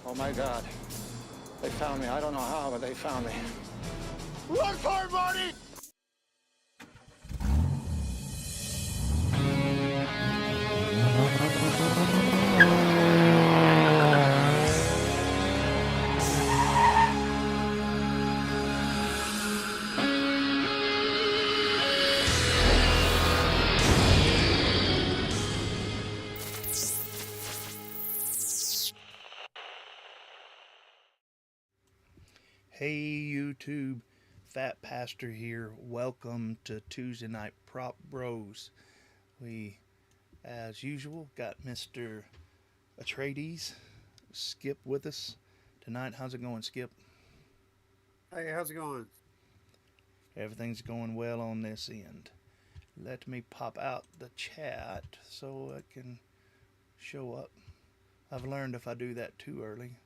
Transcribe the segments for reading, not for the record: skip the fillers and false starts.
Oh my God. They found me. I don't know how, but they found me. Run for it, Marty! Hey YouTube, PhatPastor here. Welcome to Tuesday Night Prop Bros. We, as usual, got Mr. Atreides, Skip with us tonight. How's it going, Skip? Hey, how's it going? Everything's going well on this end. Let me pop out the chat so it can show up. I've learned if I do that too early,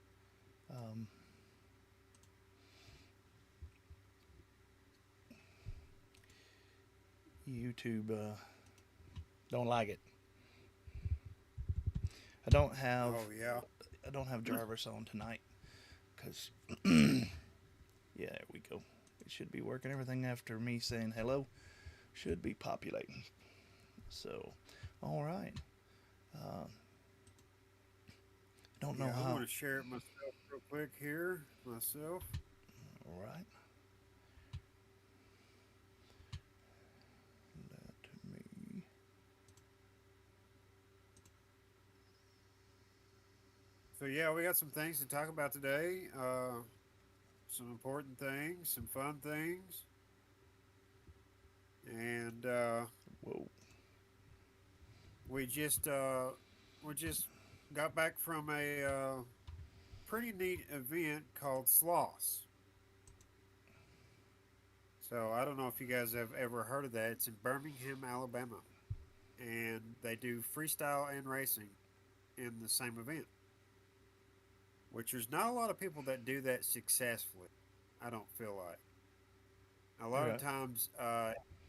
YouTube don't like it. I don't have Jarvis on tonight because yeah, there we go. It should be working. Everything after me saying hello should be populating. So, all right. Don't know how. I want to share it myself real quick here. Myself. All right. Let me. So yeah, we got some things to talk about today. Some important things, some fun things, and Whoa. we just got back from a pretty neat event called Sloss. So I don't know if you guys have ever heard of that. It's in Birmingham, Alabama, and they do freestyle and racing in the same event, which there's not a lot of people that do that successfully. I don't feel like. A lot of times,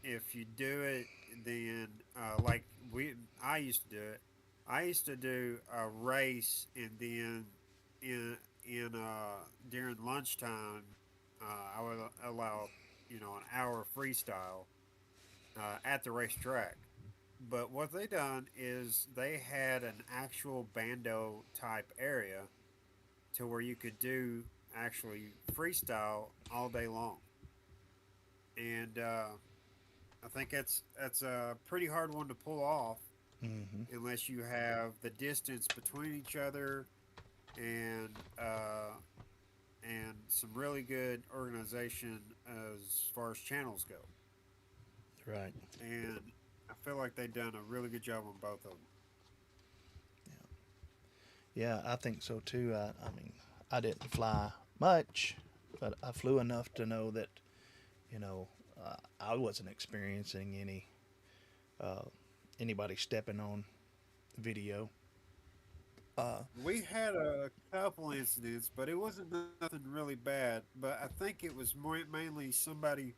if you do it, then I used to do it. I used to do a race, and then during lunchtime, I would allow an hour freestyle at the racetrack. But what they done is they had an actual bando type area to where you could do actually freestyle all day long, and I think that's a pretty hard one to pull off unless you have the distance between each other and some really good organization as far as channels go. Right. And I feel like they've done a really good job on both of them. Yeah, I think so too. I mean, I didn't fly much, but I flew enough to know that, I wasn't experiencing anybody stepping on video. We had a couple incidents, but it wasn't nothing really bad. But I think it was mainly somebody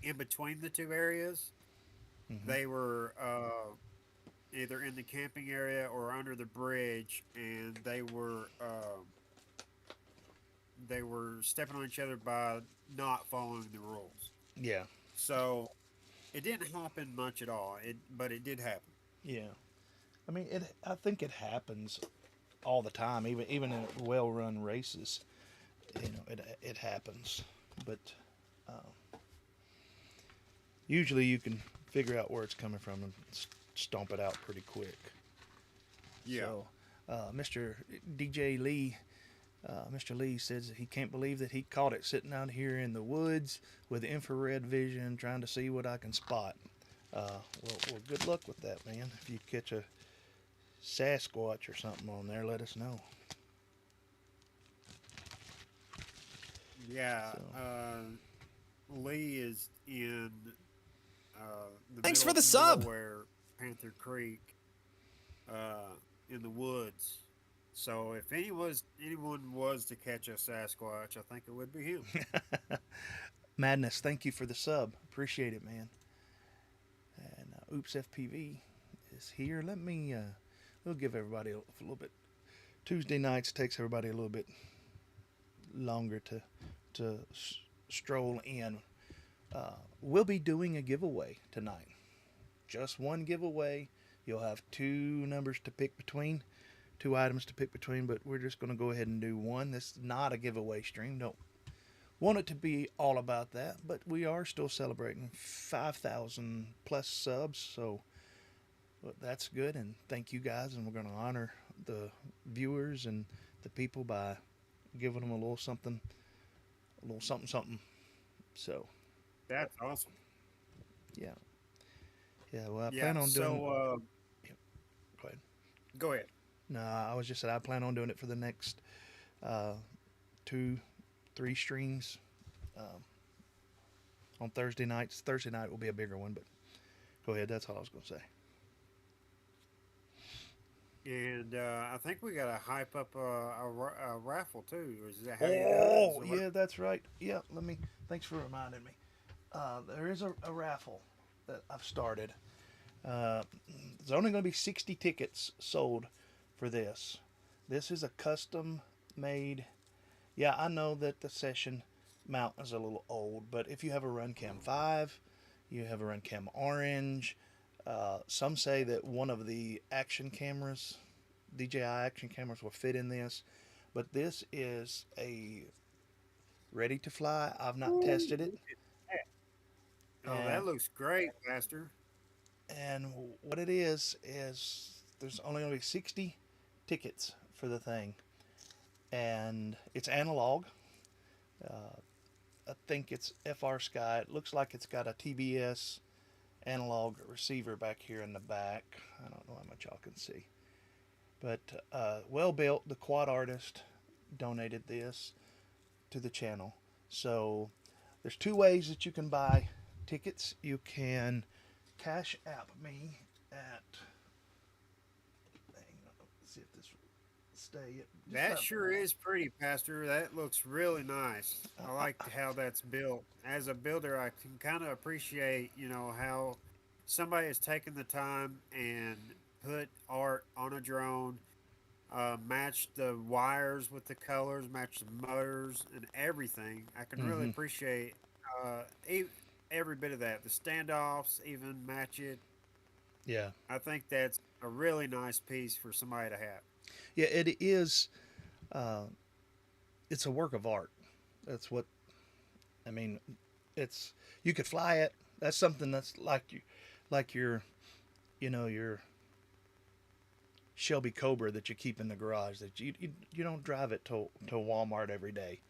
in between the two areas. They were either in the camping area or under the bridge, and they were stepping on each other by not following the rules. Yeah. So it didn't happen much at all. But it did happen. Yeah. I mean, I think it happens all the time, even in well-run races. It happens, but usually you can figure out where it's coming from and stomp it out pretty quick. Yeah. So, Mr. DJ Lee, Mr. Lee says that he can't believe that he caught it sitting out here in the woods with infrared vision, trying to see what I can spot. Well, good luck with that, man. If you catch a Sasquatch or something on there, let us know. Yeah. So. Lee is in the Thanks middle for the of sub. nowhere, Panther Creek, in the woods. So if anyone was to catch a Sasquatch, I think it would be him. Madness, thank you for the sub. Appreciate it, man. And Oops FPV is here. Let me we'll give everybody a little bit Tuesday nights takes everybody a little bit longer to stroll in. We'll be doing a giveaway tonight. Just one giveaway. You'll have two numbers to pick between, two items to pick between, but we're just going to go ahead and do one. This is not a giveaway stream. Don't want it to be all about that, but we are still celebrating 5,000 plus subs, so that's good, and thank you guys, and we're going to honor the viewers and the people by giving them a little something, something. So That's awesome. yeah, well, I Yeah. plan on doing. So Yeah, go ahead. go ahead. No, I was just said I plan on doing it for the next 2-3 streams on Thursday nights. Thursday night will be a bigger one, but go ahead. That's all I was going to say. And I think we got to hype up a raffle too. Is that how you do it? Oh, Is it yeah, that's right. Yeah, thanks for reminding me. There is a raffle that I've started. There's only going to be 60 tickets sold for this. This is a custom made. Yeah, I know that the Session mount is a little old, but if you have a Runcam 5, you have a Runcam Orange, some say that one of the action cameras, DJI action cameras, will fit in this, but this is a ready to fly. I've not tested it. Oh, And, that looks great, Pastor. and what it is there's only going to be 60 tickets for the thing, and it's analog. I think it's FR Sky. It looks like it's got a TBS analog receiver back here in the back. I don't know how much y'all can see. But well built. The Quad Artist donated this to the channel. So there's two ways that you can buy tickets. You can Cash App me at. Hang on, let's see if this will stay. That sure is pretty, Pastor. That looks really nice. I like how that's built. As a builder, I can kind of appreciate, how somebody has taken the time and put art on a drone, match the wires with the colors, match the motors and everything. I can really appreciate every bit of that. The standoffs even match it. Yeah. I think that's a really nice piece for somebody to have. Yeah, it is. It's a work of art. That's what I mean. It's you could fly it. That's something that's like your Shelby Cobra that you keep in the garage. That you don't drive it to Walmart every day,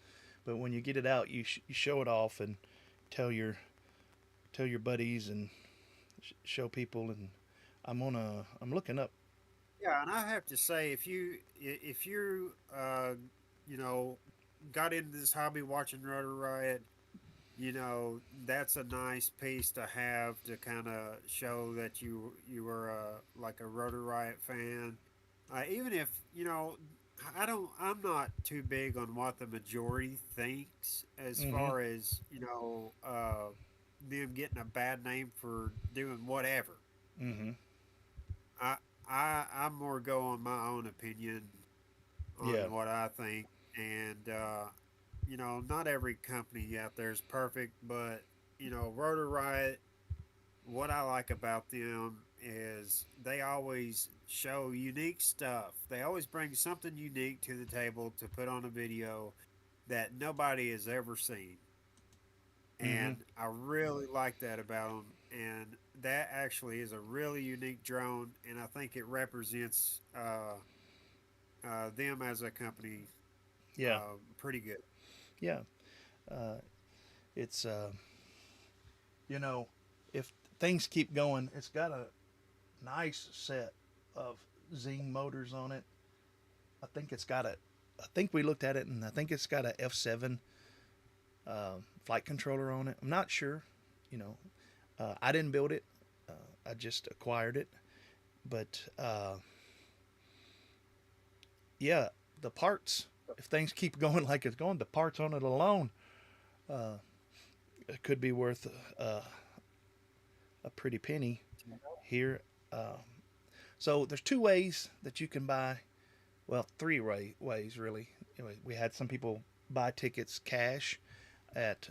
but when you get it out, you show it off and tell your buddies and show people. And I'm looking up. Yeah, and I have to say, if you got into this hobby watching Rotor Riot, that's a nice piece to have to kind of show that you were like a Rotor Riot fan. Even if I'm not too big on what the majority thinks as far as them getting a bad name for doing whatever. Mm-hmm. I'm more go on my own opinion on what I think, and not every company out there is perfect, but Rotor Riot, what I like about them is they always show unique stuff. They always bring something unique to the table to put on a video that nobody has ever seen, and I really like that about them. And that actually is a really unique drone, and I think it represents them as a company pretty good. Yeah. It's if things keep going, it's got a nice set of Zing motors on it. I think we looked at it, and I think it's got a F7 flight controller on it. I'm not sure. I didn't build it. I just acquired it. But the parts, if things keep going like it's going, the parts on it alone it could be worth a pretty penny here. So there's two ways that you can buy well, three ways really. Anyway, we had some people buy tickets cash at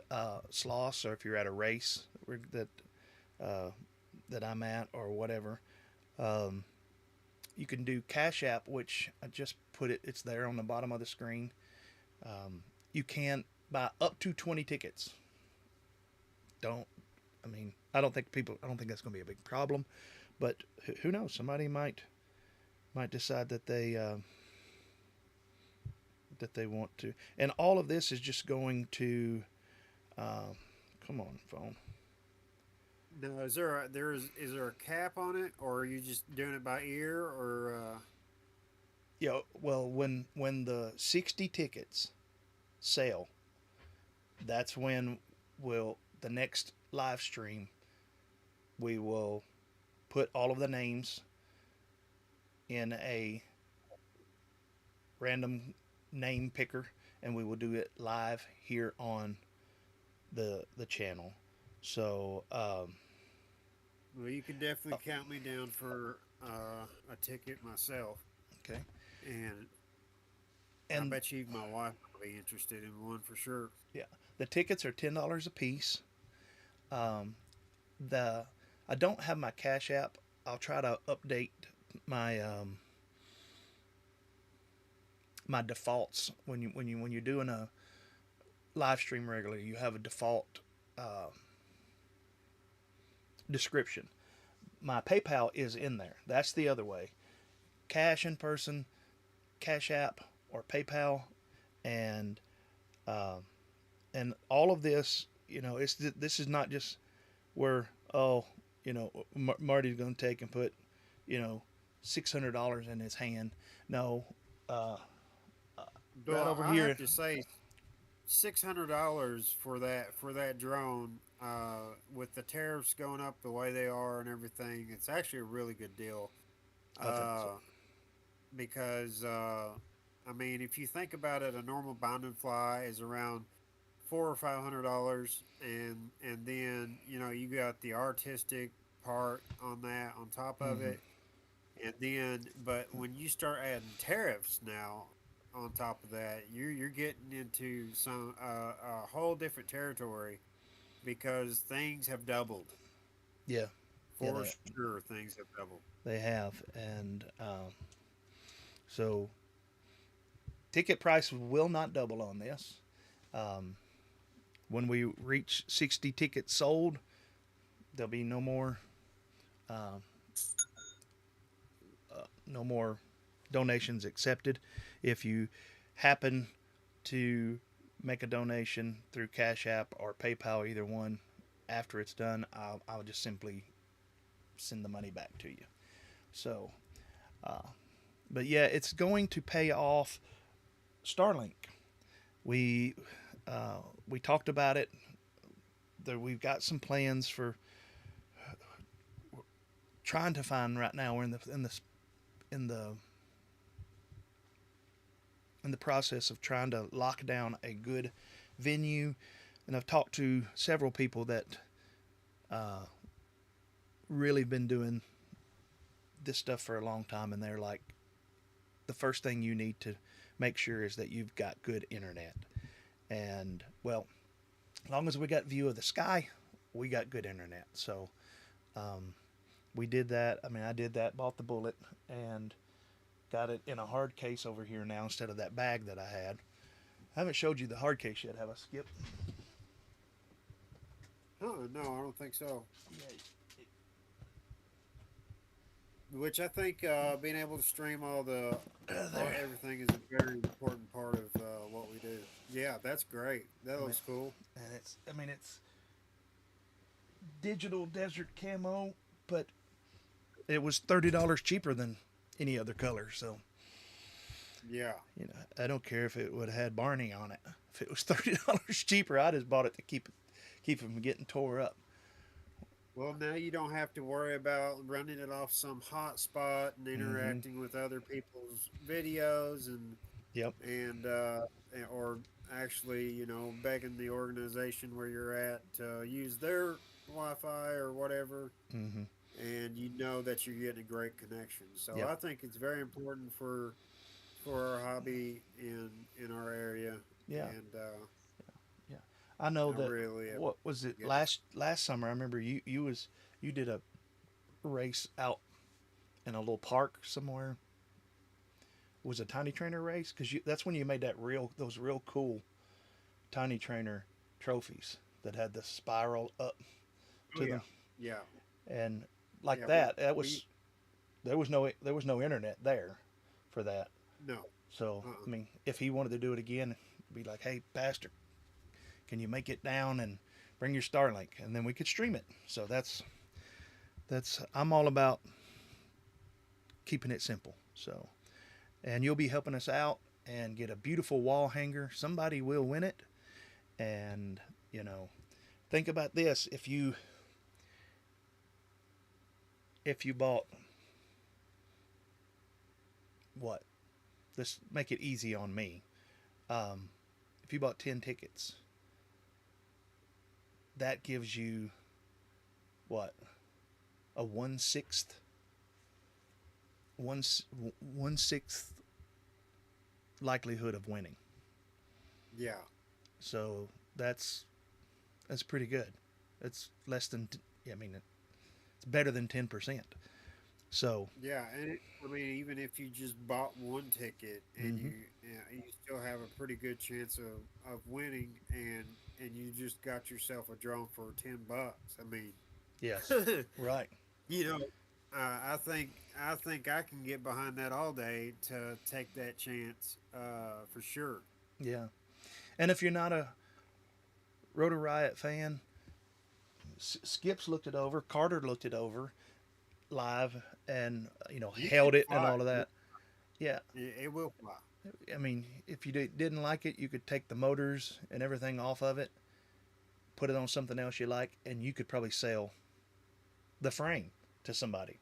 Sloss, or if you're at a race that uh, that I'm at or whatever. Um, you can do Cash App, which I just put it. It's there on the bottom of the screen. You can buy up to 20 tickets. Don't. I mean, I don't think people. I don't think that's going to be a big problem, but who knows? Somebody might decide that they want to. And all of this is just going to. Come on, phone. Now, is there a cap on it, or are you just doing it by ear, or Yeah. Well, when the 60 tickets sell, that's when will the next live stream we will put all of the names in a random name picker, and we will do it live here on the channel. So well, you can definitely count me down for a ticket myself, okay, and I and bet you my wife will be interested in one for sure. yeah, the tickets are $10 a piece. Um, the I don't have my Cash App. I'll try to update my my defaults when you're doing a live stream regularly. You have a default uh, description. My PayPal is in there. That's the other way. Cash in person, Cash App, or PayPal, and uh, and all of this. This is not just where Marty's going to take and put $600 in his hand. No, uh, right Well, over I have here. to say, $600 for that drone, with the tariffs going up the way they are and everything, it's actually a really good deal. I think so. Uh, because I mean, if you think about it, a normal bound and fly is around $400 or $500, and then you got the artistic part on that on top of Hmm. it, and then but when you start adding tariffs now on top of that, you're getting into some a whole different territory because things have doubled. Yeah, yeah, For sure, things have doubled. they have, and so ticket price will not double on this. Um, when we reach 60 tickets sold, there'll be uh, no more donations accepted. If you happen to make a donation through Cash App or PayPal, either one, after it's done, I'll just simply send the money back to you. So, uh, but yeah, it's going to pay off Starlink. We we talked about it. We've got some plans for trying to find right now. We're in the in the process of trying to lock down a good venue, and I've talked to several people that uh, really been doing this stuff for a long time, and they're like, the first thing you need to make sure is that you've got good internet. And well, as long as we got view of the sky, we got good internet. So um, we did that. I mean, I did that, bought the bullet, and got it in a hard case over here now instead of that bag that I had. I haven't showed you the hard case yet, have I, Skip? Oh no, I don't think so. Yeah. Which I think being able to stream There. everything is a very important part of what we do. Yeah, that's great. That I mean, looks cool. and it's digital desert camo, but it was $30 cheaper than any other color. So Yeah. I don't care if it would have had Barney on it. If it was $30 cheaper, I just bought it to keep it from getting tore up. Well, now you don't have to worry about running it off some hot spot and Mm-hmm. interacting with other people's videos Yep. or actually, begging the organization where you're at to use their Wi-Fi or whatever, Mm-hmm. and you know that you're getting a great connection. So Yep. I think it's very important for our hobby in our area, Yeah, and yeah. I know I that. really What was it get last summer? I remember you did a race out in a little park somewhere. Was a tiny trainer race because that's when you made those real cool tiny trainer trophies that had the spiral up oh to yeah, them yeah, and like yeah. that. We There was no internet there for that. no, So uh-uh. I mean, if he wanted to do it again, be like, hey, Pastor, can you make it down and bring your Starlink, and then we could stream it. So that's I'm all about keeping it simple. So and you'll be helping us out and get a beautiful wall hanger. Somebody will win it, and you know, think about this: if you bought what? Let's make it easy on me. Um, if you bought 10 tickets, that gives you what? A one one sixth likelihood of winning. Yeah, So that's pretty good. It's less than I mean it's better than 10%. So yeah, and I mean, even if you just bought one ticket and mm-hmm. you still have a pretty good chance of winning, and you just got yourself a drone for $10. I mean, Yes, right. you know, I think I can get behind that all day to take that chance, for sure. Yeah. And if you're not a Rotor Riot fan, Skips looked it over, Carter looked it over live, and You held can it and fly. all of that. Yeah. It will fly. I mean, if you didn't like it, you could take the motors and everything off of it, put it on something else you like, and you could probably sell the frame to somebody.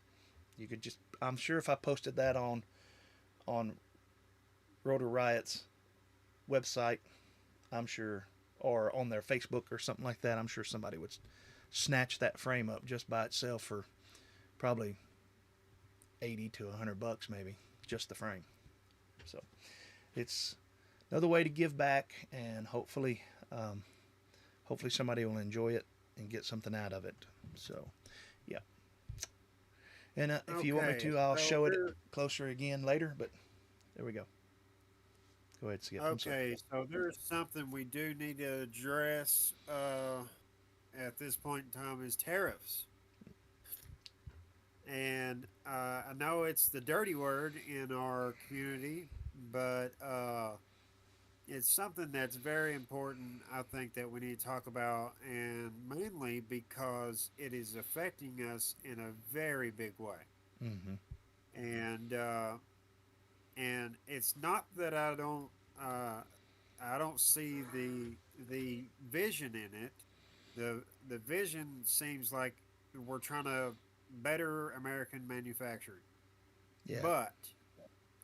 You could just I'm sure if I posted that on Rotor Riot's website, I'm sure, or on their Facebook or something like that, I'm sure somebody would snatch that frame up just by itself for probably 80 to $100 maybe, just the frame. So it's another way to give back, and hopefully somebody will enjoy it and get something out of it. So yeah, and if you want me Okay, to, I'll so show it there. closer again later. But there we go. Go ahead, Skip. I'm sorry. Okay, so there's something we do need to address, at this point in time is tariffs. And I know it's the dirty word in our community, but it's something that's very important, I think, that we need to talk about, and mainly because it is affecting us in a very big way. Mm-hmm. And it's not that uh, I don't see the vision in it. The vision seems like we're trying to better American manufacturing, Yeah, but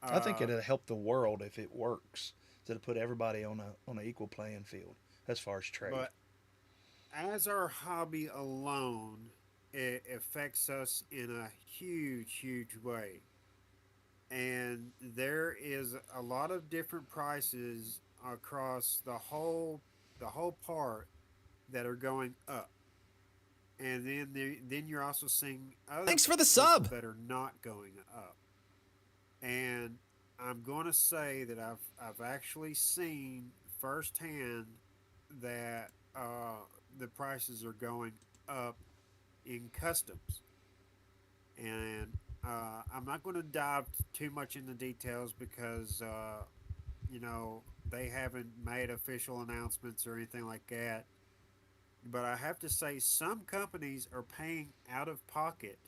I think uh, it'll help the world if it works. To put everybody on an equal playing field as far as trade. but as our hobby alone, it affects us in a huge way, and there is a lot of different prices across the whole part that are going up, and then you're also seeing other Thanks for the places sub. that are not going up. And I'm going to say that I've actually seen firsthand that the prices are going up in customs, and I'm not going to dive too much into details because you know they haven't made official announcements or anything like that. But I have to say, some companies are paying out of pocket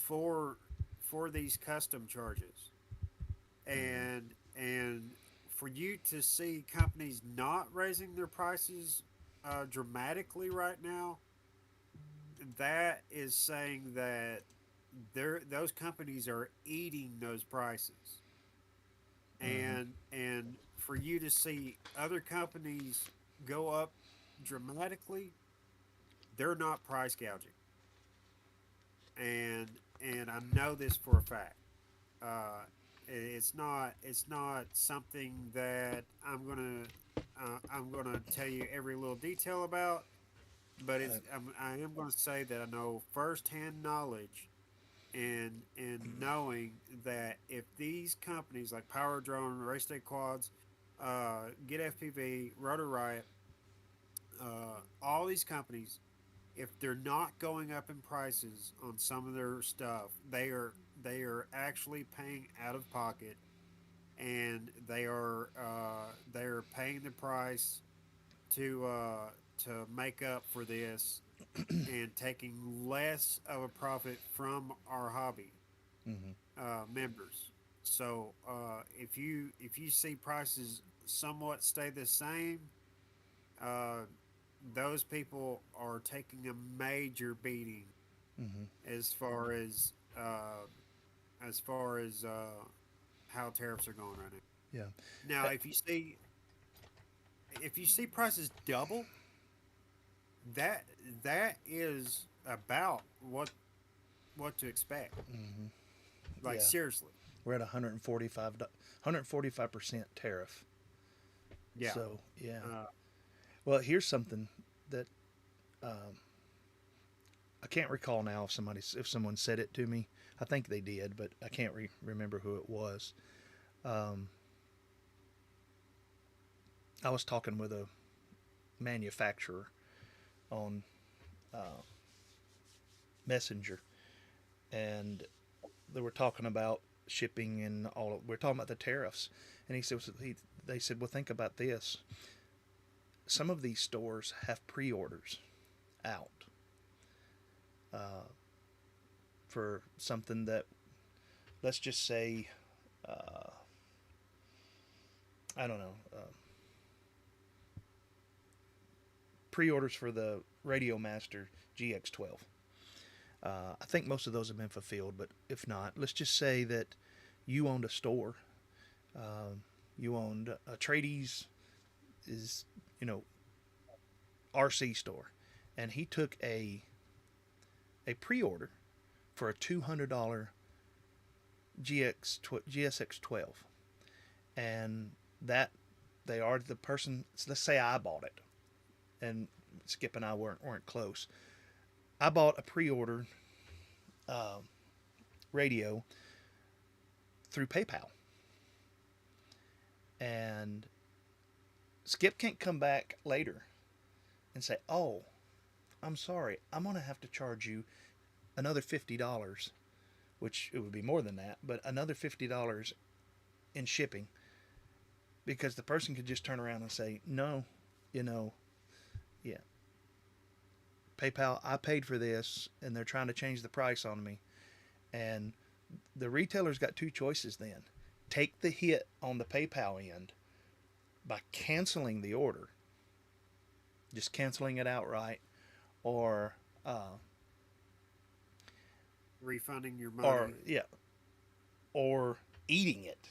for these custom charges, Mm-hmm. and for you to see companies not raising their prices dramatically right now, that is saying that those companies are eating those prices, Mm-hmm. and for you to see other companies go up dramatically, they're not price gouging, and I know this for a fact. Uh, It's not something that I'm gonna tell you every little detail about, but I am gonna say that I know firsthand knowledge and knowing that if these companies like Power Drone, Race Day Quads, Get FPV, Rotor Riot, all these companies, if they're not going up in prices on some of their stuff, they are actually paying out of pocket, and they're paying the price to make up for this and taking less of a profit from our hobby Hmm. members. So if you see prices somewhat stay the same, uh, those people are taking a major beating Hmm. as far as how tariffs are going right Yeah. now. Now, if you see prices double, that that is about what to expect. Like Yeah. seriously, We're at 145% tariff. yeah. So yeah. Uh, Well, here's something that I can't recall now if someone said it to me. I think they did, but I can't remember who it was. Um, I was talking with a manufacturer on Messenger, and they were talking about shipping and all. We're talking about the tariffs, and they said, "Well, think about this. Some of these stores have pre-orders out for something that, let's just say, I don't know, pre-orders for the Radio Master GX12. I think most of those have been fulfilled, but if not, let's just say that you owned a store, you owned a tradies is, you know, RC store, and he took a pre-order for a $200 GSX12, and that they are the person. Let's say I bought it, and Skip and I weren't close. I bought a pre-order radio through PayPal, and Skip can't come back later and say, "Oh, I'm sorry, I'm gonna have to charge you another $50," which it would be more than that, but another $50 in shipping, because the person could just turn around and say, "No, you know, yeah, PayPal, I paid for this, and they're trying to change the price on me." And the retailer's got two choices then: take the hit on the PayPal end by canceling the order, just canceling it outright, or refunding your or money yeah, or eating it,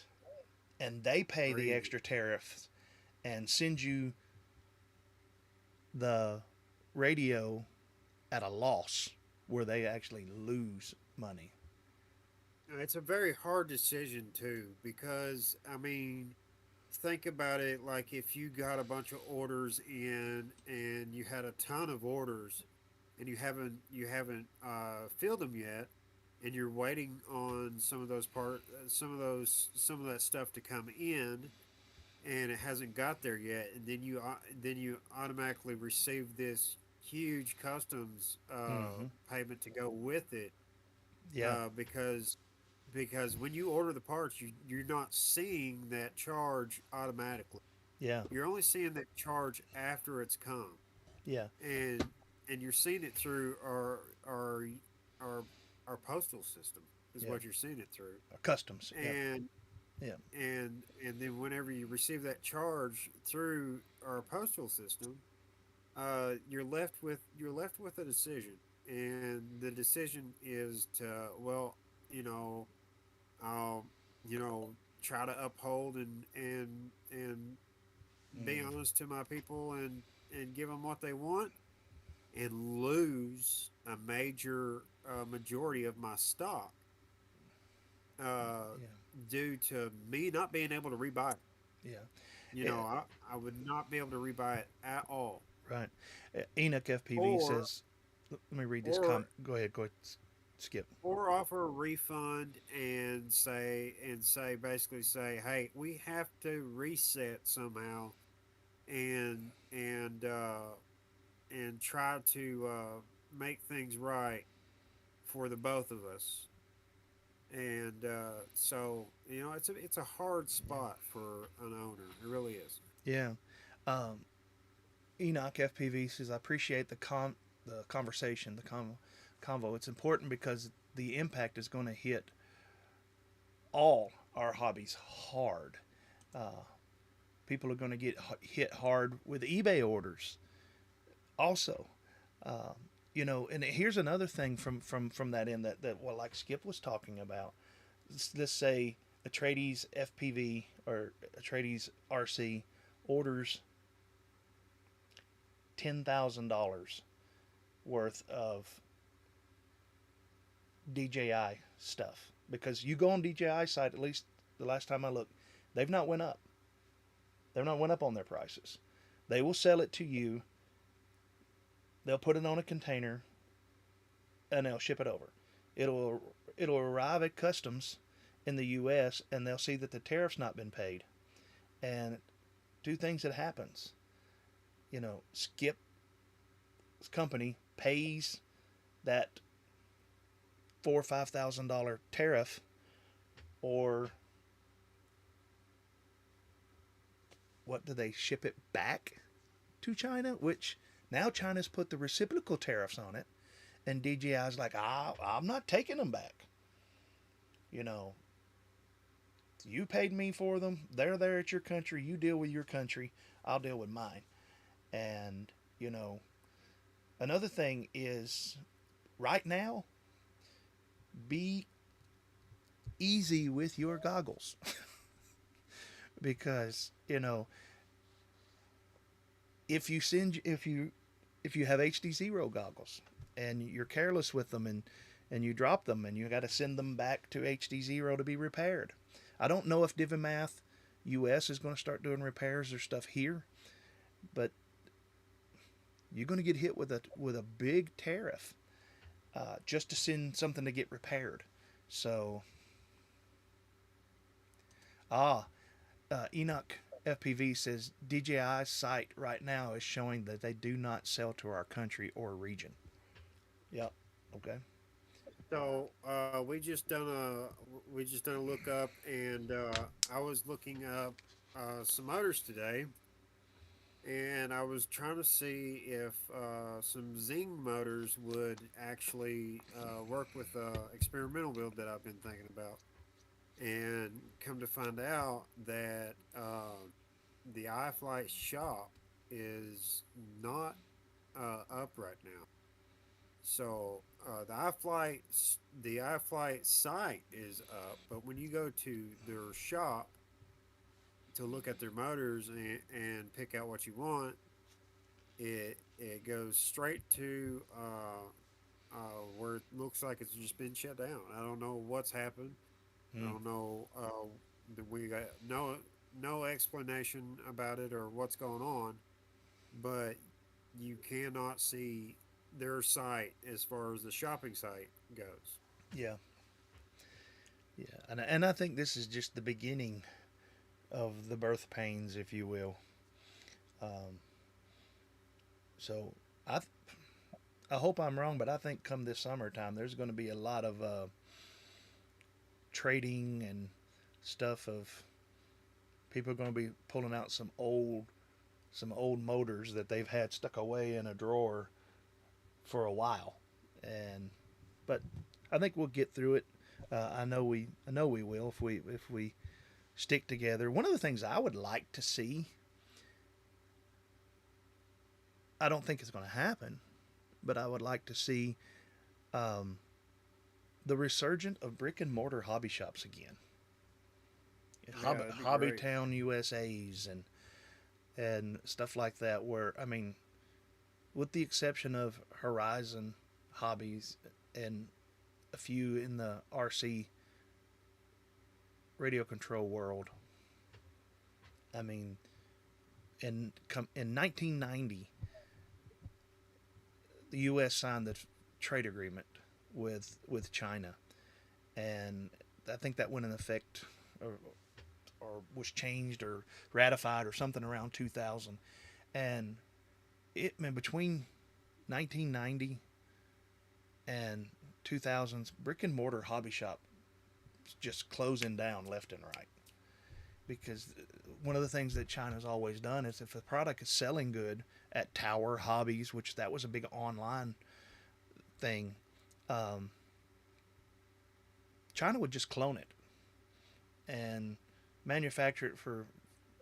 and they pay or the eating. extra tariffs and send you the radio at a loss where they actually lose money. It's a very hard decision too, because I mean, think about it. Like if you got a bunch of orders in and you had a ton of orders, and you haven't filled them yet, and you're waiting on some of that stuff to come in, and it hasn't got there yet, and then you automatically receive this huge customs Mm-hmm. payment to go with it, Yeah, because when you order the parts, you're not seeing that charge automatically. yeah, You're only seeing that charge after it's come, yeah, and you're seeing it through our our postal system is yeah. what you're seeing it through, Customs. Yeah, and yeah, then whenever you receive that charge through our postal system, you're left with a decision, and the decision is to, well, you know, um, try to uphold and be mm, honest to my people and give them what they want, and lose a major majority of my stock, uh, yeah, due to me not being able to rebuy it. Yeah. You Eh, know, I would not be able to rebuy it at all. right. Enoch FPV Or says, let me read this or Go ahead. Go ahead. Skip. or offer a refund and say basically say, hey, we have to reset somehow and and uh, and try to make things right for the both of us. And so it's a hard spot for an owner. It really is. Yeah. Um, Enoch FPV says, I appreciate the conversation, convo. It's important because the impact is going to hit all our hobbies hard. Uh, People are going to get hit hard with eBay orders also. Um, and here's another thing from that end that what like Skip was talking about. Let's say a Trades FPV or a Trades RC orders $10,000 worth of DJI stuff because you go on DJI site, at least the last time I looked, they've not went up. They've not went up on their prices. They will sell it to you. They'll put it on a container and they'll ship it over. It'll arrive at customs in the U.S. and they'll see that the tariff's not been paid. And two things that happens. Skip's company pays that $4,000 or $5,000 tariff, or what do they ship it back to China? Which now China's put the reciprocal tariffs on it, and DJI's like, I'm not taking them back. You know, you paid me for them. They're there at your country. You deal with your country. I'll deal with mine. And another thing is, right now, be easy with your goggles because if you have HDzero goggles and you're careless with them and you drop them and you got to send them back to HDzero to be repaired. I don't know if Divimath US is going to start doing repairs or stuff here, but you're going to get hit with a big tariff just to send something to get repaired. So, Enoch FPV says DJI's site right now is showing that they do not sell to our country or region. Yep. Okay. So we just done a look up, and I was looking up some motors today, and I was trying to see if some Zing motors would actually work with experimental build that I've been thinking about, and come to find out that the iFlight shop is not up right now. So the iFlight site is up, but when you go to their shop to look at their motors and pick out what you want, it goes straight to where it looks like it's just been shut down. I don't know what's happened. I Hmm. don't know. We got no explanation about it or what's going on, but you cannot see their site as far as the shopping site goes. Yeah. Yeah. And I think this is just the beginning of the birth pains, if you will. Um, so I I hope I'm wrong, but I think come this summertime, there's going to be a lot of trading and stuff of people are going to be pulling out some old motors that they've had stuck away in a drawer for a while, and but I think we'll get through it. I know we will if we stick together. One of the things I would like to see, I don't think it's going to happen, but I would like to see um, the resurgent of brick and mortar hobby shops again. Yeah, that'd be Hobby great. Town USA's and stuff like that. Where I mean, with the exception of Horizon Hobbies and a few in the RC radio control world. I mean, in 1990, the U.S. signed the trade agreement with China, and I think that went in effect, or was changed or ratified or something around 2000. And it, man, between 1990 and 2000s, brick and mortar hobby shop just closing down left and right, because one of the things that China's always done is if a product is selling good at Tower Hobbies, which that was a big online thing, um, China would just clone it and manufacture it for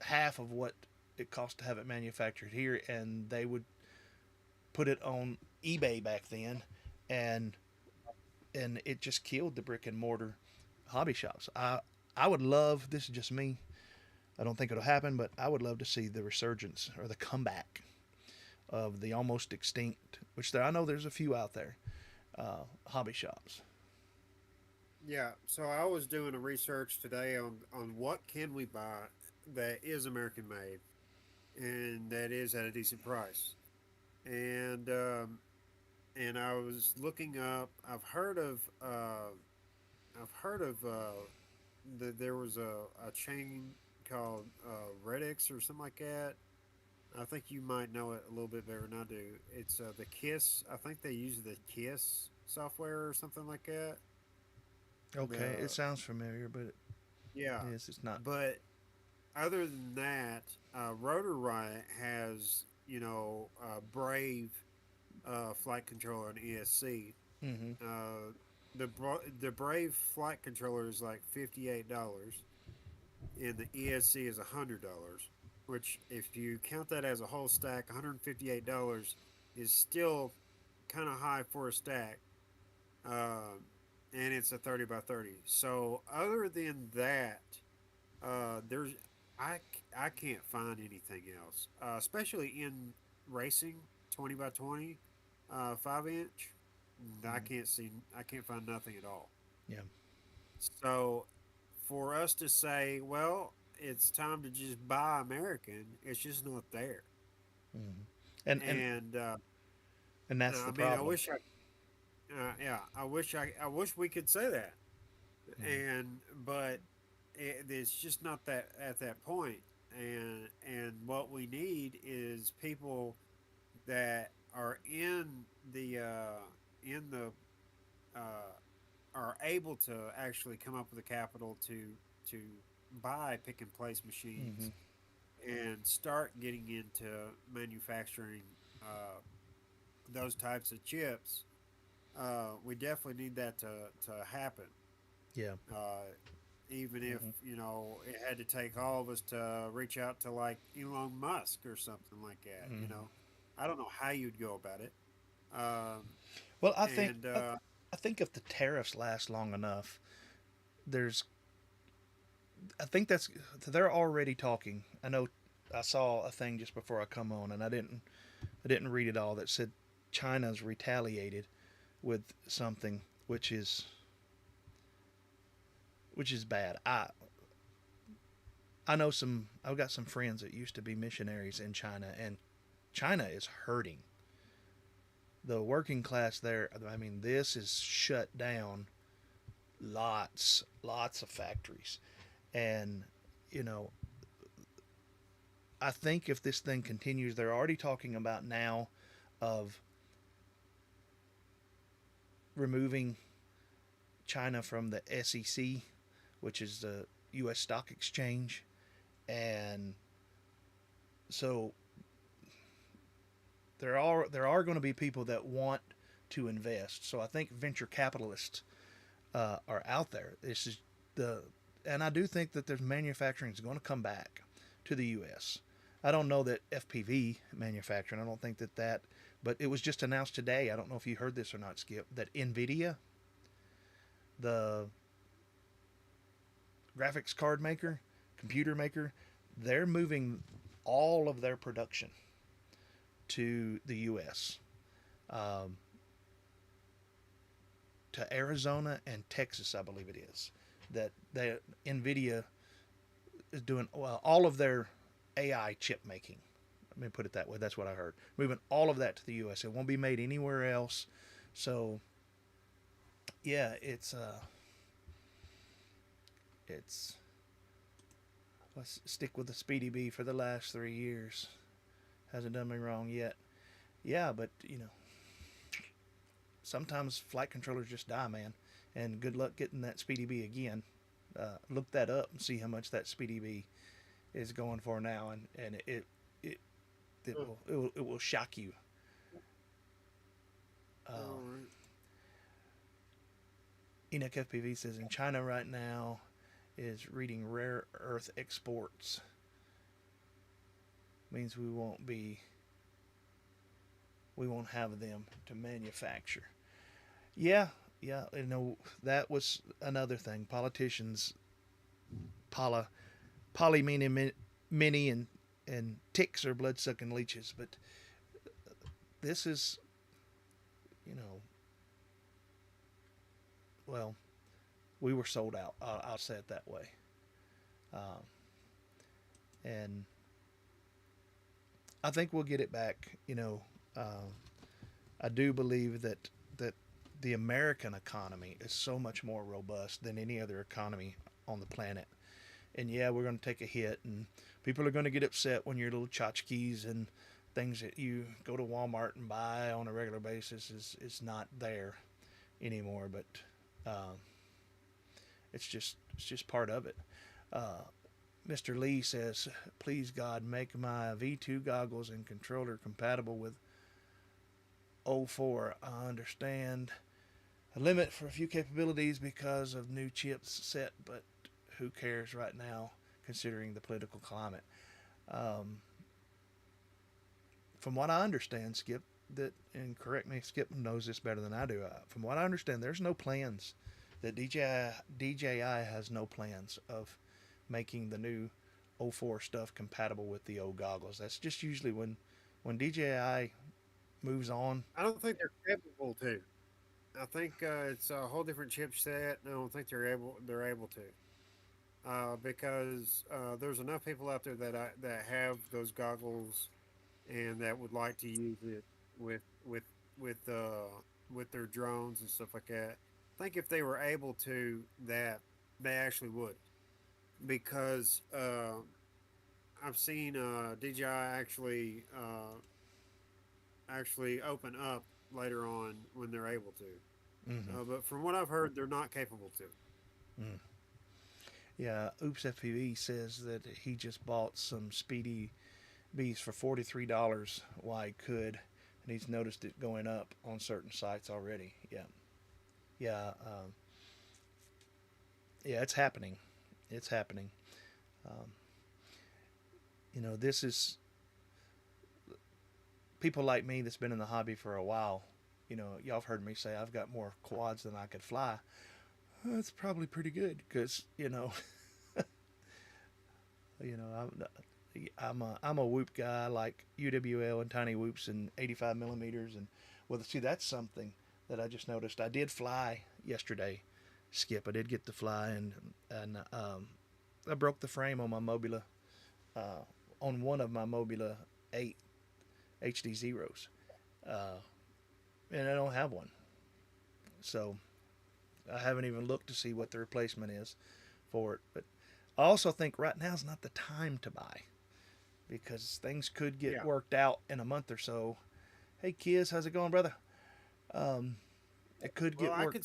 half of what it costs to have it manufactured here, and they would put it on eBay back then, and it just killed the brick and mortar hobby shops. I would love, this is just me, I don't think it'll happen, but I would love to see the resurgence or the comeback of the almost extinct, which I know there's a few out there, hobby shops. Yeah, so I was doing a research today on what can we buy that is American made and that is at a decent price. And and I was looking up. I've heard of there was a chain called Redix or something like that. I think you might know it a little bit better than I do. It's the Kiss. I think they use the Kiss software or something like that. Okay, it The sounds familiar, but Yeah, it's not. but other than that, Rotor Riot has Brave flight controller and ESC. Mm-hmm. The Brave flight controller is like $58, and the ESC is $100. Which, if you count that as a whole stack, $158 is still kind of high for a stack. Um, and it's a 30 by 30. So other than that, there's I I can't find anything else, especially in racing 20 by 20, 5 inch. Mm-hmm. I can't find nothing at all. Yeah. So for us to say, well, it's time to just buy American, it's just not there. Mm-hmm. And and And and that's the I mean, problem. yeah, I wish we could say that, Mm-hmm. and but it's just not that at that point. And what we need is people that are in the uh, are able to actually come up with the capital to buy pick and place Mm-hmm. machines and start getting into manufacturing uh, those types of chips. We definitely need that to happen. Yeah. Uh, Even if Mm-hmm. it had to take all of us to reach out to like Elon Musk or something like that. Mm-hmm. I don't know how you'd go about it. Um, Well, and I think if the tariffs last long enough, there's I think that's they're already talking. I know I saw a thing just before I come on, and I didn't read it all, that said China's retaliated with something which is bad. I know some. I've got some friends that used to be missionaries in China, and China is hurting. The working class there. I mean, this is shut down. Lots of factories, and you know, I think if this thing continues, they're already talking about now of removing China from the SEC, which is the U.S. Stock Exchange, and so there are going to be people that want to invest. So I think venture capitalists are out there. This is the and I do think that there's manufacturing is going to come back to the U.S. I don't know that FPV manufacturing. I don't think that, but it was just announced today. I don't know if you heard this or not, Skip. That Nvidia, the graphics card maker, computer maker, they're moving all of their production to the U.S. Um, to Arizona and Texas, I believe it is. that NVIDIA is doing all of their AI chip making. Let me put it that way. That's what I heard. Moving all of that to the U.S. It won't be made anywhere else. So, yeah, it's let's stick with the Speedy B for the last 3 years. Hasn't done me wrong yet. Yeah, but sometimes flight controllers just die, man. And good luck getting that Speedy B again. Look that up and see how much that Speedy B is going for now, and it it will shock you. All right. Enoch FPV says in China right now is reading rare earth exports. Means we won't have them to manufacture. Yeah, yeah, that was another thing. Politicians, poly meaning many, and ticks are blood sucking leeches. But this is, you know, well, we were sold out. I'll say it that way. Um, and I think we'll get it back. I do believe that the American economy is so much more robust than any other economy on the planet. And yeah, we're going to take a hit, and people are going to get upset when your little tchotchkes and things that you go to Walmart and buy on a regular basis is not there anymore. But um, it's just part of it. Uh, Mr. Lee says, "Please God, make my V2 goggles and controller compatible with O4. I understand a limit for a few capabilities because of new chips set, but who cares right now, considering the political climate?" Um, from what I understand, Skip, and correct me, Skip knows this better than I do. From what I understand, there's no plans that DJI has no plans of making the new O4 stuff compatible with the old goggles. That's just usually when DJI moves on. I don't think they're capable to. I think it's a whole different chipset. I don't think they're able to because there's enough people out there that have those goggles and that would like to use it with with with uh, with their drones and stuff like that. I think if they were able to, that they actually would because I've seen DJI actually open up later on when they're able to. Mm-hmm. But from what I've heard, they're not capable to. Mm. Yeah, Oops FPV says that he just bought some Speedy Bs for $43 while he could, and he's noticed it going up on certain sites already. Yeah, yeah, yeah. It's happening. It's happening. Um, this is people like me that's been in the hobby for a while. Y'all have heard me say I've got more quads than I could fly. That's probably pretty good because I'm a whoop guy. I like UWL and TinyWhoops and 85 millimeters. And well, see, that's something that I just noticed. I did fly yesterday, Skip. I did get to fly, and I broke the frame on my Mobula, on one of my Mobula 8 HDzeros, uh, and I don't have one. So I haven't even looked to see what the replacement is for it. But I also think right now is not the time to buy because things could get Yeah. worked out in a month or so. Hey, Kiz, how's it going, brother? Um, it could Well, get worked.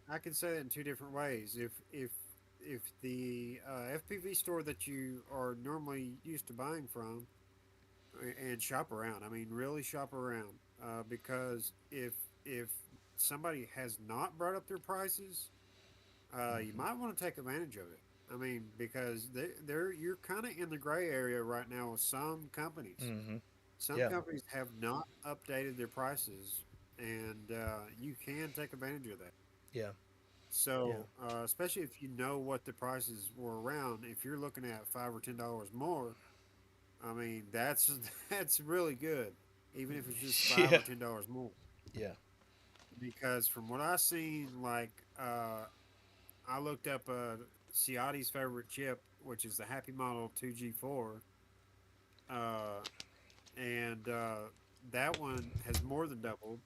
I could say that in two different ways. If the FPV store that you are normally used to buying from and shop around, I mean, really shop around, because if somebody has not brought up their prices, you Mm-hmm. might want to take advantage of it. I mean, because they're you're kind of in the gray area right now with some companies. Mm-hmm. Some Yeah. companies have not updated their prices, and you can take advantage of that. Yeah. Yeah. So, especially if you know what the prices were around, if you're looking at $5 or $10 more, I mean that's that's really good, even if it's just five Yeah. or $10 more. Yeah. Because from what I've seen, like I looked up Ciati's favorite chip, which is the Happy Model 2G4, uh, and that one has more than doubled.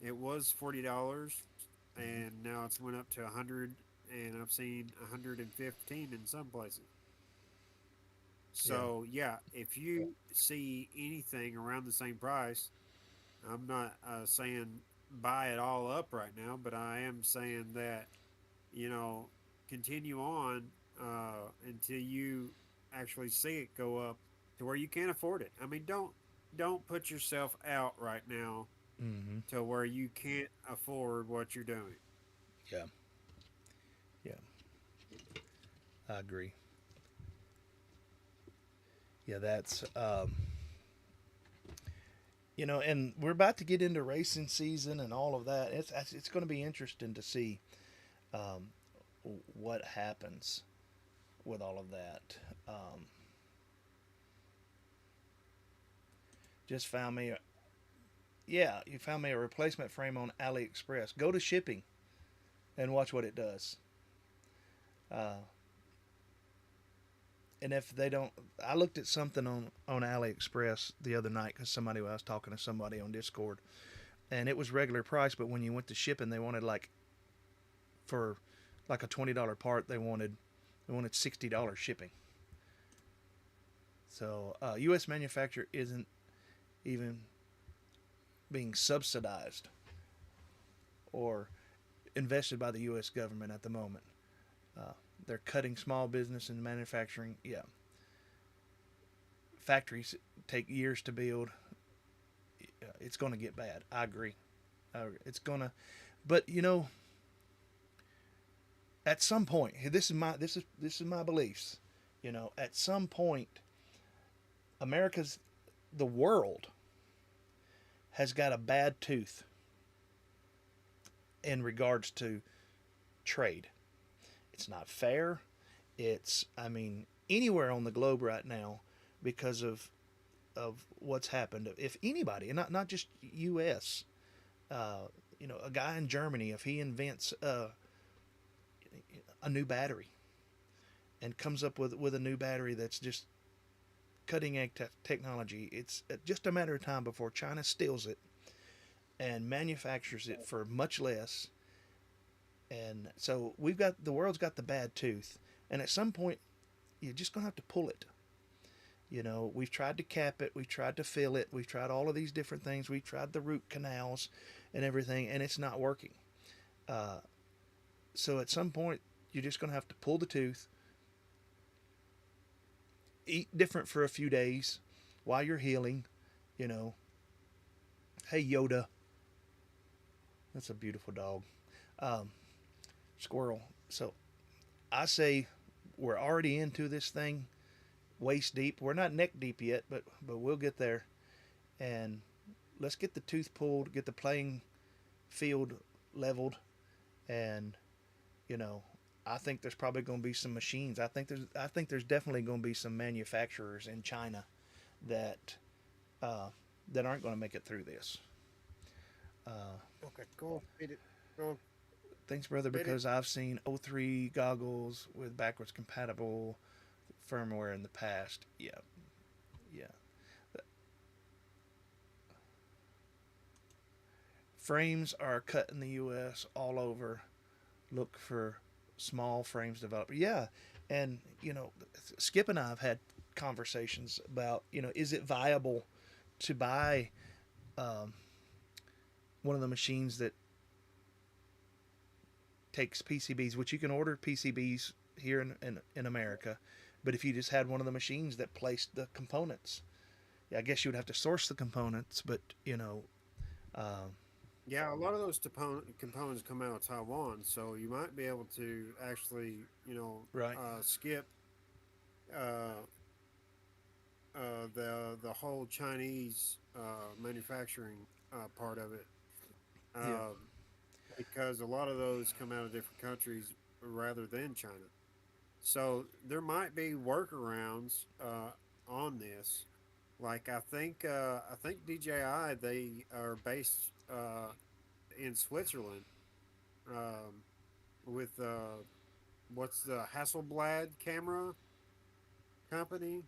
It was $40, and now it's went up to 100, and I've seen 115 in some places. Yeah. So yeah, if you see anything around the same price, I'm not saying buy it all up right now, but I am saying that you know continue on until you actually see it go up to where you can't afford it. I mean, don't put yourself out right now Mm-hmm. to where you can't afford what you're doing. Yeah. Yeah. I agree. Yeah, that's and we're about to get into racing season and all of that. It's going to be interesting to see um, what happens with all of that. Um, just found me, yeah, you found me a replacement frame on AliExpress. Go to shipping and watch what it does. Uh, and if they don't, I looked at something on AliExpress the other night because I was talking to somebody on Discord, and it was regular price, but when you went to shipping, they wanted for like a $20 part, they wanted $60 shipping. So U.S. manufacturer isn't even being subsidized or invested by the U.S. government at the moment. Uh, they're cutting small business and manufacturing. Yeah, factories take years to build. It's going to get bad. I agree. It's gonna, but at some point, this is my beliefs. At some point, America's the world has got a bad tooth in regards to trade. It's not fair. I mean, anywhere on the globe right now, because of what's happened. If anybody, and not just U.S., uh, a guy in Germany, if he invents a new battery and comes up with a new battery that's just cutting edge technology, it's just a matter of time before China steals it and manufactures it for much less. And so the world's got the bad tooth, and at some point you're just gonna have to pull it. We've tried to cap it, we've tried to fill it, we've tried all of these different things, we've tried the root canals and everything, and it's not working. Uh, so at some point you're just gonna have to pull the tooth, eat different for a few days while you're healing. You know, hey Yoda, that's a beautiful dog. Um, Squirrel. So I say we're already into this thing waist deep. We're not neck deep yet, but we'll get there. And let's get the tooth pulled, get the playing field leveled, and you know, I think there's probably going to be some machines. I think there's definitely going to be some manufacturers in China that uh, that aren't going to make it through this. Uh, Okay, go on, beat it. Go on, Thanks, brother, beat it. because I've seen O3 goggles with backwards compatible firmware in the past. Yeah, yeah. Frames are cut in the U.S. all over. Look for small frames developer. Yeah, and Skip and I have had conversations about is it viable to buy um, one of the machines that takes PCBs, which you can order PCBs here in America, but if you just had one of the machines that placed the components, yeah, I guess you would have to source the components, but um, Yeah, a lot of those components come out of Taiwan, so you might be able to actually, right, skip uh, the whole Chinese manufacturing part of it, yeah, um, because a lot of those come out of different countries rather than China. So there might be workarounds on this. Like I think DJI, they are based in Switzerland, um, with what's the Hasselblad camera company?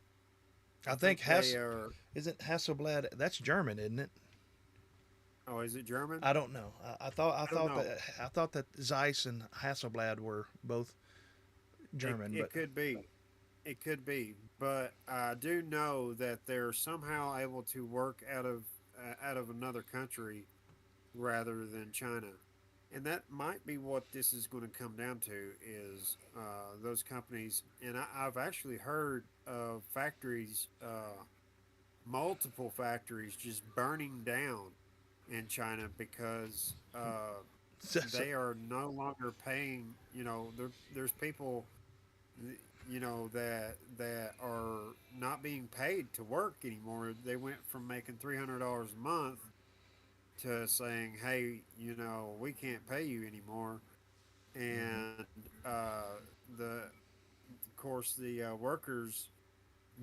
I I think think they are. isn't Hasselblad, that's German, isn't it? Oh, is it German? I don't know. I don't know. I thought that Zeiss and Hasselblad were both It German, but it could be. It could be, but I do know that they're somehow able to work out of another country rather than China, and that might be what this is going to come down to is those companies. And I've actually heard of factories, multiple factories, just burning down in China because so, they are no longer paying. There's people that are not being paid to work anymore. They went from making $300 a month to saying, "Hey, we can't pay you anymore," mhm, and the of course the workers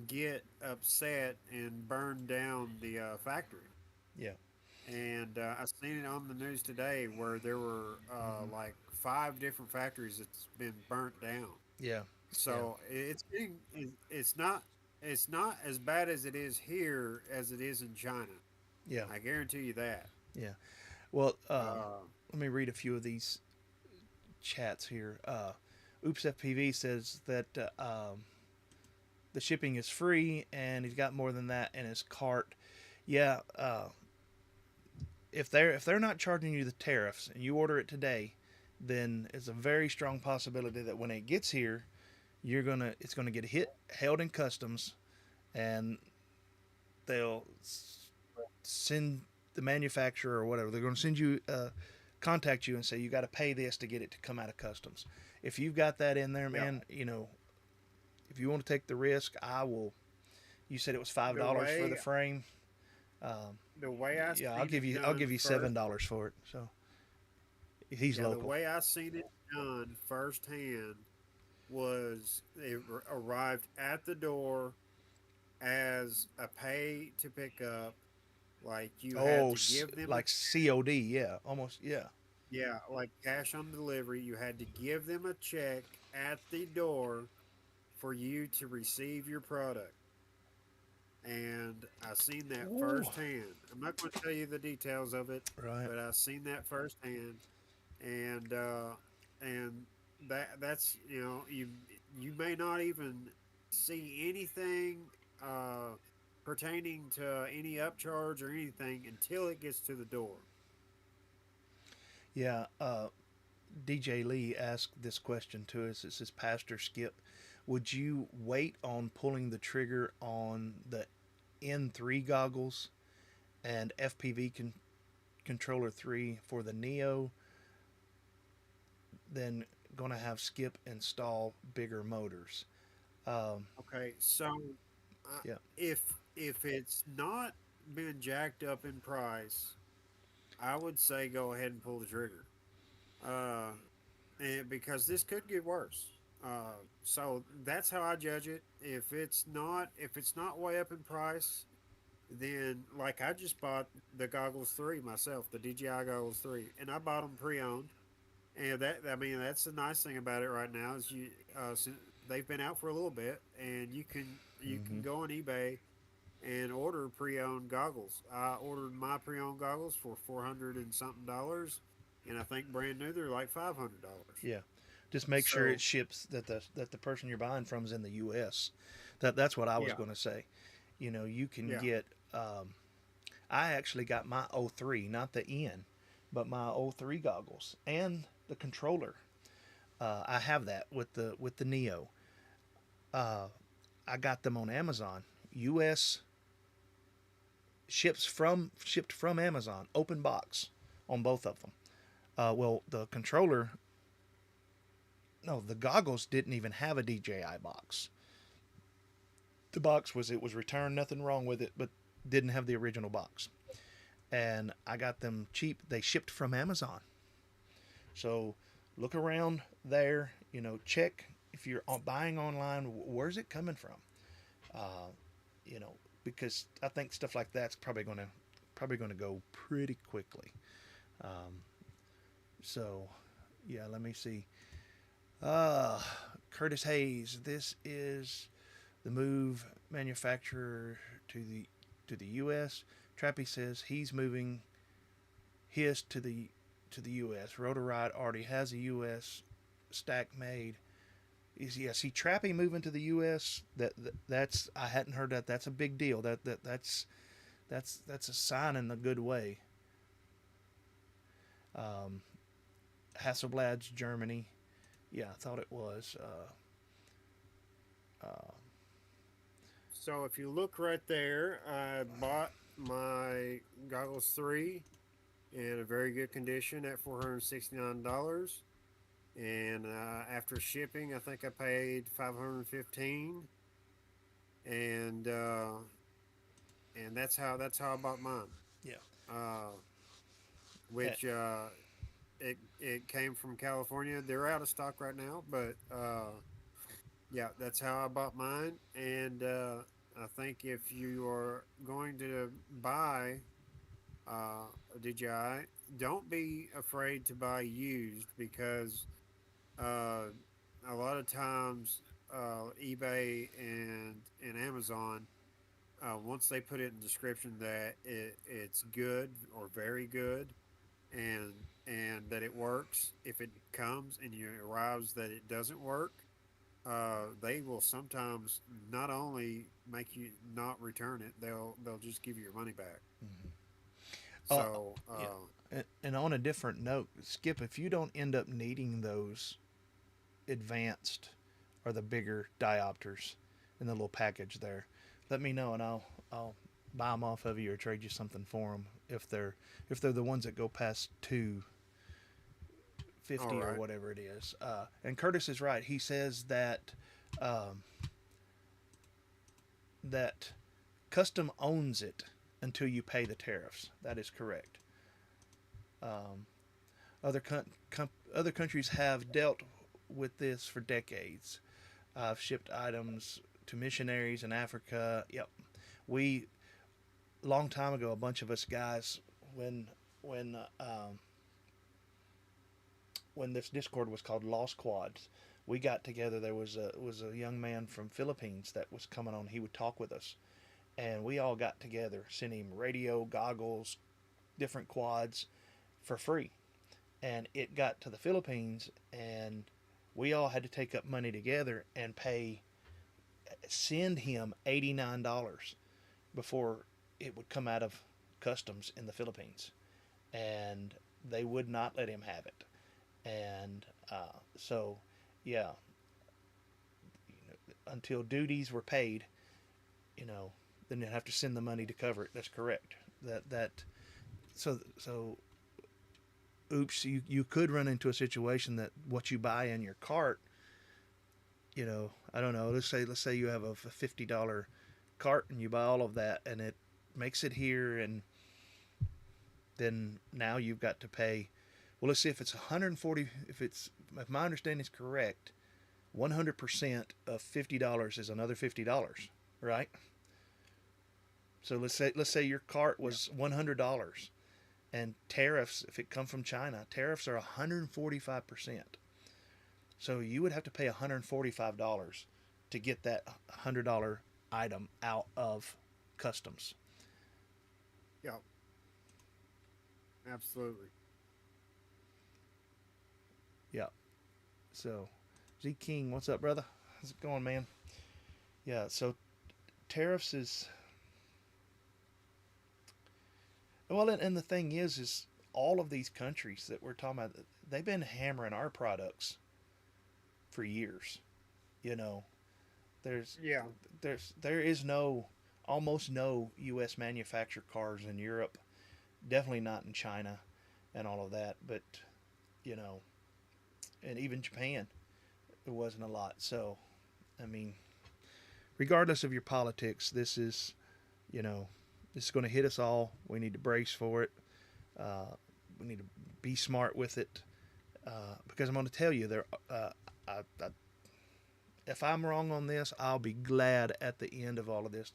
get upset and burn down the factory. yeah, And I seen it on the news today where there were hmm, like five different factories that's been burnt down. yeah, yeah, So it's not as bad as it is here as it is in China. yeah, I guarantee you that. yeah. Well, Uh, let me read a few of these chats here. Oops FPV says that the shipping is free and he's got more than that in his cart. Yeah, if they're not charging you the tariffs and you order it today, then it's a very strong possibility that when it gets here, it's gonna get held in customs, and they'll send the manufacturer or whatever. They're gonna send you contact you and say you got to pay this to get it to come out of customs. If you've got that in there, yeah. man, if you want to take the risk, I will. You said it was The $5 for the way frame. Um, the way I yeah, seen it I'll done give you first. $7 for it. So he's Yeah, the local. way I seen it done firsthand was it arrived at the door as a pay to pick up. Like you had Oh, to give them a like COD, yeah, almost, yeah, yeah, like cash on delivery. You had to give them a check at the door for you to receive your product. And I seen that Ooh, firsthand. I'm not going to tell you the details of it, right, but I seen that firsthand. And and that's you may not even see anything uh, pertaining to any upcharge or anything until it gets to the door. yeah. DJ Lee asked this question to us. It says, Pastor Skip, would you wait on pulling the trigger on the N3 goggles and FPV controller 3 for the Neo, then gonna have Skip install bigger motors? Um, Okay, so uh, yeah, if it's not been jacked up in price, I would say go ahead and pull the trigger. Uh, and because this could get worse. So that's how I judge it. If it's not way up in price, then like I just bought the goggles three myself, the DJI goggles three, and I bought them pre-owned. And I mean that's the nice thing about it right now is they've been out for a little bit, and you can mm-hmm. go on eBay and order pre-owned goggles. I ordered my pre-owned goggles for $400 and something, and I think brand new they're like $500. Yeah. Just make sure it So ships that the person you're buying from is in the U.S. That's what I was yeah, going to say. You can yeah, get. I actually got my O3, not the N, but my O3 goggles and the controller. I have that with the Neo. Uh, I got them on Amazon. U.S. Shipped from Amazon, open box on both of them. Well, the controller, no, the goggles didn't even have a DJI box. The box was, it was returned, nothing wrong with it, but didn't have the original box. And I got them cheap. They shipped from Amazon. So look around there. Check if you're buying online. Where's it coming from? Uh, you know, because I think stuff like that's probably gonna go pretty quickly. Um, so yeah, let me see. Uh, Curtis Hayes. This is the move manufacturer to the U.S. Trappy says he's moving his to the U.S. Rotoride already has a U.S. stack made. Is Trappy moving to the U.S.? That's I hadn't heard that. That's a big deal. That's a sign in the good way. Um, Hasselblad's Germany. Yeah, I thought it was. Uh, So if you look right there, I bought my goggles 3 in a very good condition at $469. And after shipping, I think I paid 515, and that's how I bought mine. yeah. Uh, Eh, which it came from California. They're out of stock right now, but yeah, that's how I bought mine. And I think if you are going to buy a DJI, don't be afraid to buy used because uh, a lot of times eBay and Amazon, once they put it in the description that it's good or very good, and that it works, if it comes and it arrives that it doesn't work, they will sometimes not only make you not return it, they'll just give you your money back. mhm. Uh, So yeah. And on a different note, Skip, if you don't end up needing those advanced or the bigger diopters in the little package there, let me know and I'll buy them off of you or trade you something for them if they're the ones that go past 250 all or right, whatever it is. And Curtis is right. He says um, that custom owns it until you pay the tariffs. That is correct. Um, other countries have dealt with this for decades. I've shipped items to missionaries in Africa. Yep, we long time ago, a bunch of us guys, when when uh, um, when this Discord was called Lost Quads, we got together. There was a young man from Philippines that was coming on. He would talk with us, and we all got together, sent him radio, goggles, different quads for free. And it got to the Philippines, and we all had to take up money together and send him $89 before it would come out of customs in the Philippines, and they would not let him have it. And so, yeah, until duties were paid, you know, then you'd have to send the money to cover it. That's correct. So oops, you could run into a situation that what you buy in your cart, I don't know. Let's say you have a $50 cart and you buy all of that, and it makes it here, and then now you've got to pay. Well, let's see if it's 140. If my understanding is correct, 100% of $50 is another $50, right? So let's say your cart yeah, was $100, and tariffs, if it come from China, tariffs are 145%. So you would have to pay $145 to get that $100 item out of customs. yeah, absolutely. Yeah. So Z King, what's up, brother? How's it going, man? Yeah. So tariffs is well, and the thing is all of these countries that we're talking about, they've been hammering our products for years. You know, there's Yeah, there is almost no U.S. manufactured cars in Europe. Definitely not in China, and all of that. But you know, and even Japan, there wasn't a lot. So, I mean, regardless of your politics, you know, this is going to hit us all. We need to brace for it. Uh, we need to be smart with it, because I'm going to tell you there. If I'm wrong on this, I'll be glad at the end of all of this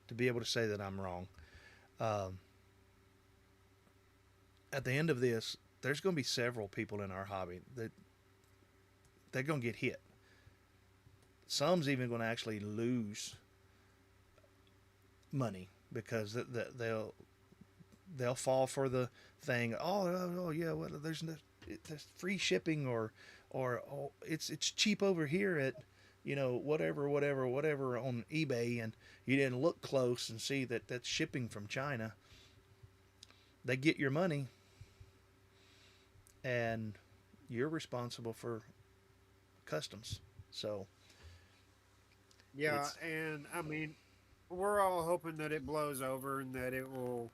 to be able to say that I'm wrong. Um, at the end of this, there's going to be several people in our hobby that they're going to get hit. Some's even going to actually lose money because they'll fall for the thing. Oh yeah, well there's free shipping or oh, it's cheap over here at whatever on eBay, and you didn't look close and see that that's shipping from China. They get your money, and you're responsible for customs. So Yeah, it's and I mean, we're all hoping that it blows over and that it will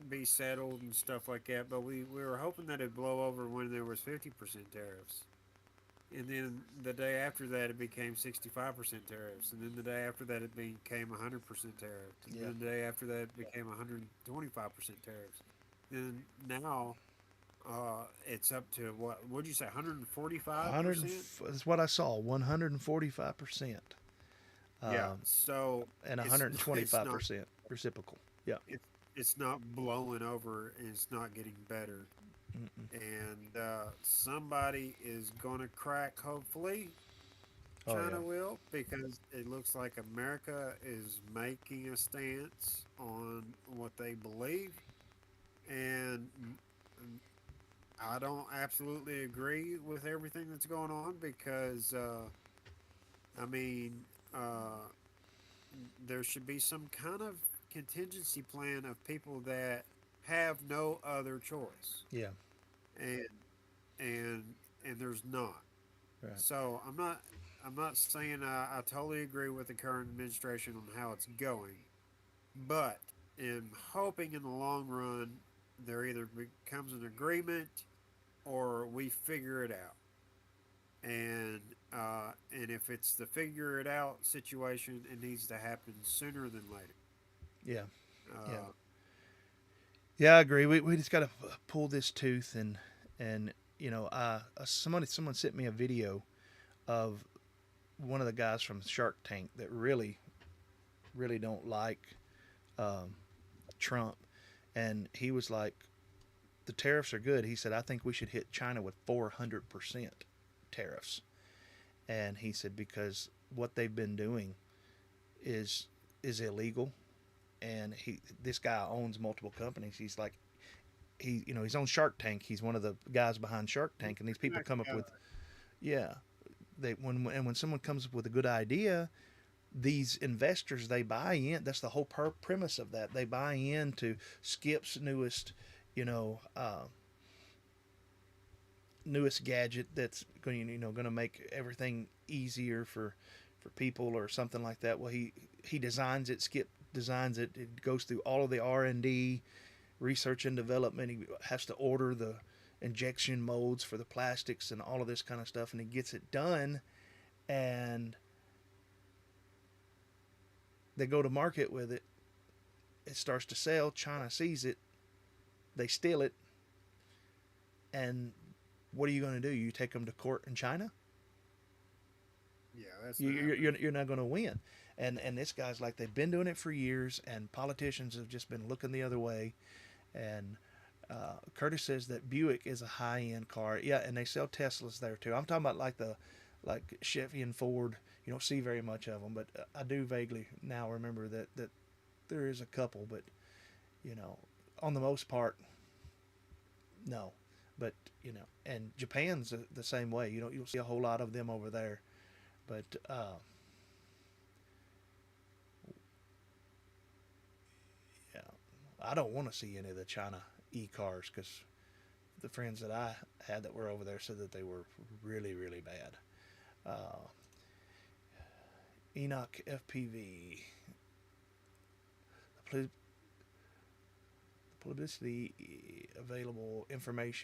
be settled and stuff like that. But we were hoping that it'd blow over when there was 50% tariffs, and then the day after that it became 65% tariffs, and then the day after that it became 100% tariffs, and yeah, then the day after that it became 125% tariffs. And now it's up to what? What'd you say? 100 145%? is what I saw. 145%, Yeah. um, So and it's not 125% reciprocal. Yeah. it, it's not blowing over and it's not getting better. Mm-mm. And somebody is going to crack, hopefully. Oh yeah. China will, because it looks like America is making a stance on what they believe. And I don't absolutely agree with everything that's going on because, I mean, uh, there should be some kind of contingency plan of people that have no other choice, Yeah. and and and there's not. Right. So I'm not saying I totally agree with the current administration on how it's going, but I'm hoping in the long run there either becomes an agreement or we figure it out. And if it's the figure it out situation, it needs to happen sooner than later. Yeah. Yeah. Uh, Yeah. I agree. We just got to pull this tooth, and someone sent me a video of one of the guys from Shark Tank that really don't like um, Trump, and he was like, the tariffs are good. He said, I think we should hit China with 400% tariffs, and he said because what they've been doing is illegal, and this guy owns multiple companies. He's like he's on Shark Tank. He's one of the guys behind Shark Tank, and these people come up with yeah they when someone comes up with a good idea, these investors they buy in. That's the whole premise of that. They buy into Skip's you know uh, newest gadget that's going to make everything easier for people or something like that. Well, he designs it. Skip designs it. It goes through all of the R&D, research and development. He has to order the injection molds for the plastics and all of this kind of stuff, and he gets it done. And they go to market with it. It starts to sell. China sees it. They steal it. And what are you going to do? You take them to court in China? yeah, that's You, not you're, happening. you're you're not going to win. And this guy's like they've been doing it for years, and politicians have just been looking the other way. And Curtis says that Buick is a high end car. Yeah, and they sell Teslas there too. I'm talking about like Chevy and Ford. You don't see very much of them, but I do vaguely now remember that there is a couple, but you know, on the most part, no. But and Japan's the same way. You'll see a whole lot of them over there. But yeah, I don't want to see any of the China e cars because the friends that I had that were over there said that they were really bad. Uh, Enoch FPV.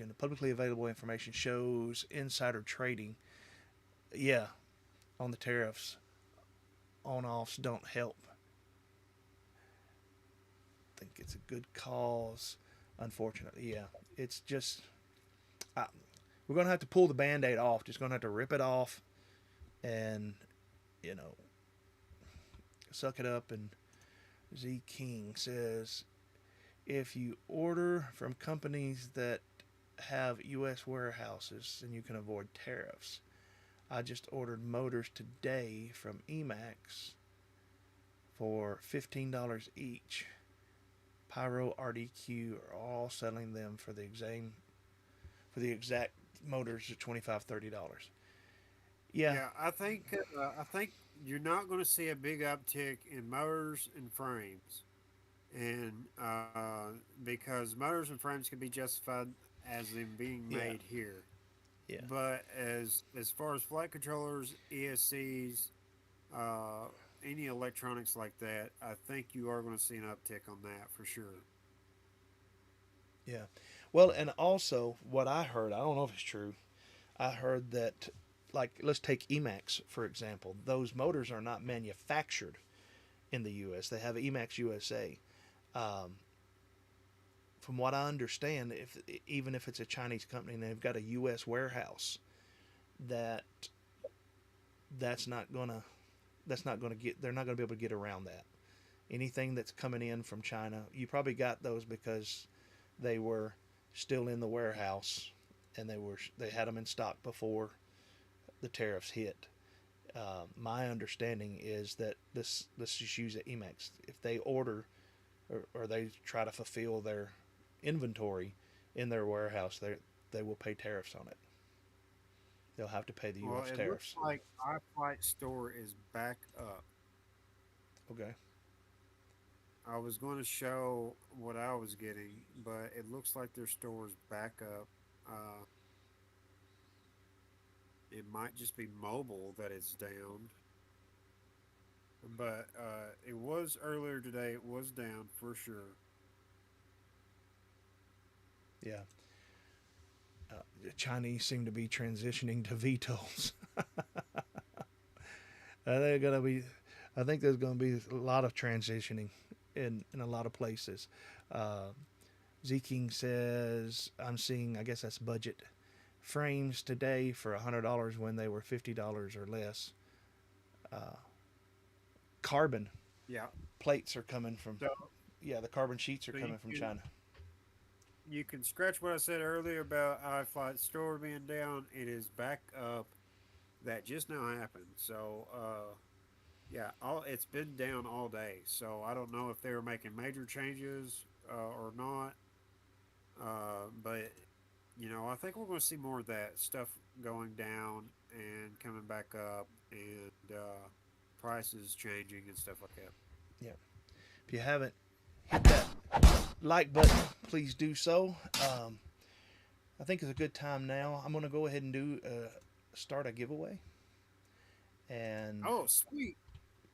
The publicly available information shows insider trading. Yeah, on the tariffs, on offs don't help. I think it's a good cause. Unfortunately, yeah, it's just I, we're gonna have to pull the band-aid off. Just gonna have to rip it off, and you know, suck it up. And Z King says if you order from companies that have U.S. warehouses and you can avoid tariffs. I just ordered motors today from Emax for $15 each. Pyro, RDQ are all selling them for the exact motors at $25-$30. Yeah, Yeah, I think you're not going to see a big uptick in motors and frames, and because motors and frames can be justified as them being yeah, made here. yeah, But as far as flight controllers, ESCs, uh, any electronics like that, I think you are going to see an uptick on that for sure. yeah. Well, and also what I heard, I don't know if it's true. I heard that, like, let's take Emax for example. Those motors are not manufactured in the U.S. They have Emax USA. Um, from what I understand, if even if it's a Chinese company and they've got a U.S. warehouse, that that's not gonna get they're not gonna be able to get around that. Anything that's coming in from China, you probably got those because they were still in the warehouse and they had them in stock before the tariffs hit. My understanding is that let's just use it Emax. If they order or they try to fulfill their inventory in their warehouse, they will pay tariffs on it. They'll have to pay the Well, U.S. it looks tariffs. like iFlight Store is back up. Okay. I was going to show what I was getting, but it looks like their store is back up. Uh, it might just be mobile that it's down, but it was earlier today. It was down for sure. Yeah. The Chinese seem to be transitioning to VTOLs. They're gonna be. I think there's gonna be a lot of transitioning in a lot of places. Uh, Z King says I'm seeing. I guess that's budget frames today for $100 when they were $50 or less. Uh, Carbon Yeah. plates are coming from. So, Yeah, the carbon sheets are so coming from China. you can scratch what I said earlier about iFlight Store being down. It is back up. That just now happened. So, yeah, all it's been down all day. So I don't know if they were making major changes or not. But I think we're going to see more of that stuff going down and coming back up, and prices changing and stuff like that. Yeah. If you haven't hit that like button, please do so. I think it's a good time now. I'm going to go ahead and start a giveaway, and Oh, sweet!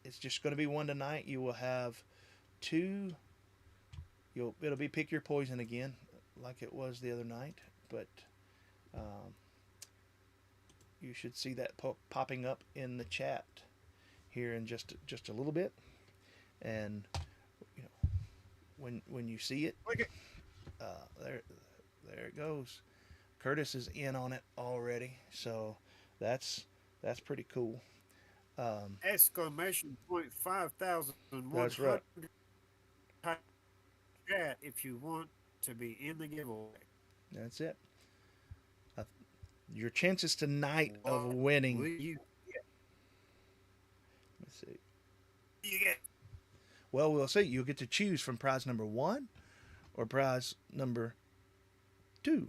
it's just going to be one tonight. You will have two. It'll be pick your poison again, like it was the other night, but um, you should see that popping up in the chat here in just a little bit, and you know when you see it, Click it. there it goes. Curtis is in on it already, so that's pretty cool. Exclamation point 5,100 That's right. chat if you want to be in the giveaway. That's it. Uh, your chances tonight of What winning. will you get? Let's see. You get Well, we'll see. You'll get to choose from prize number 1 or prize number 2.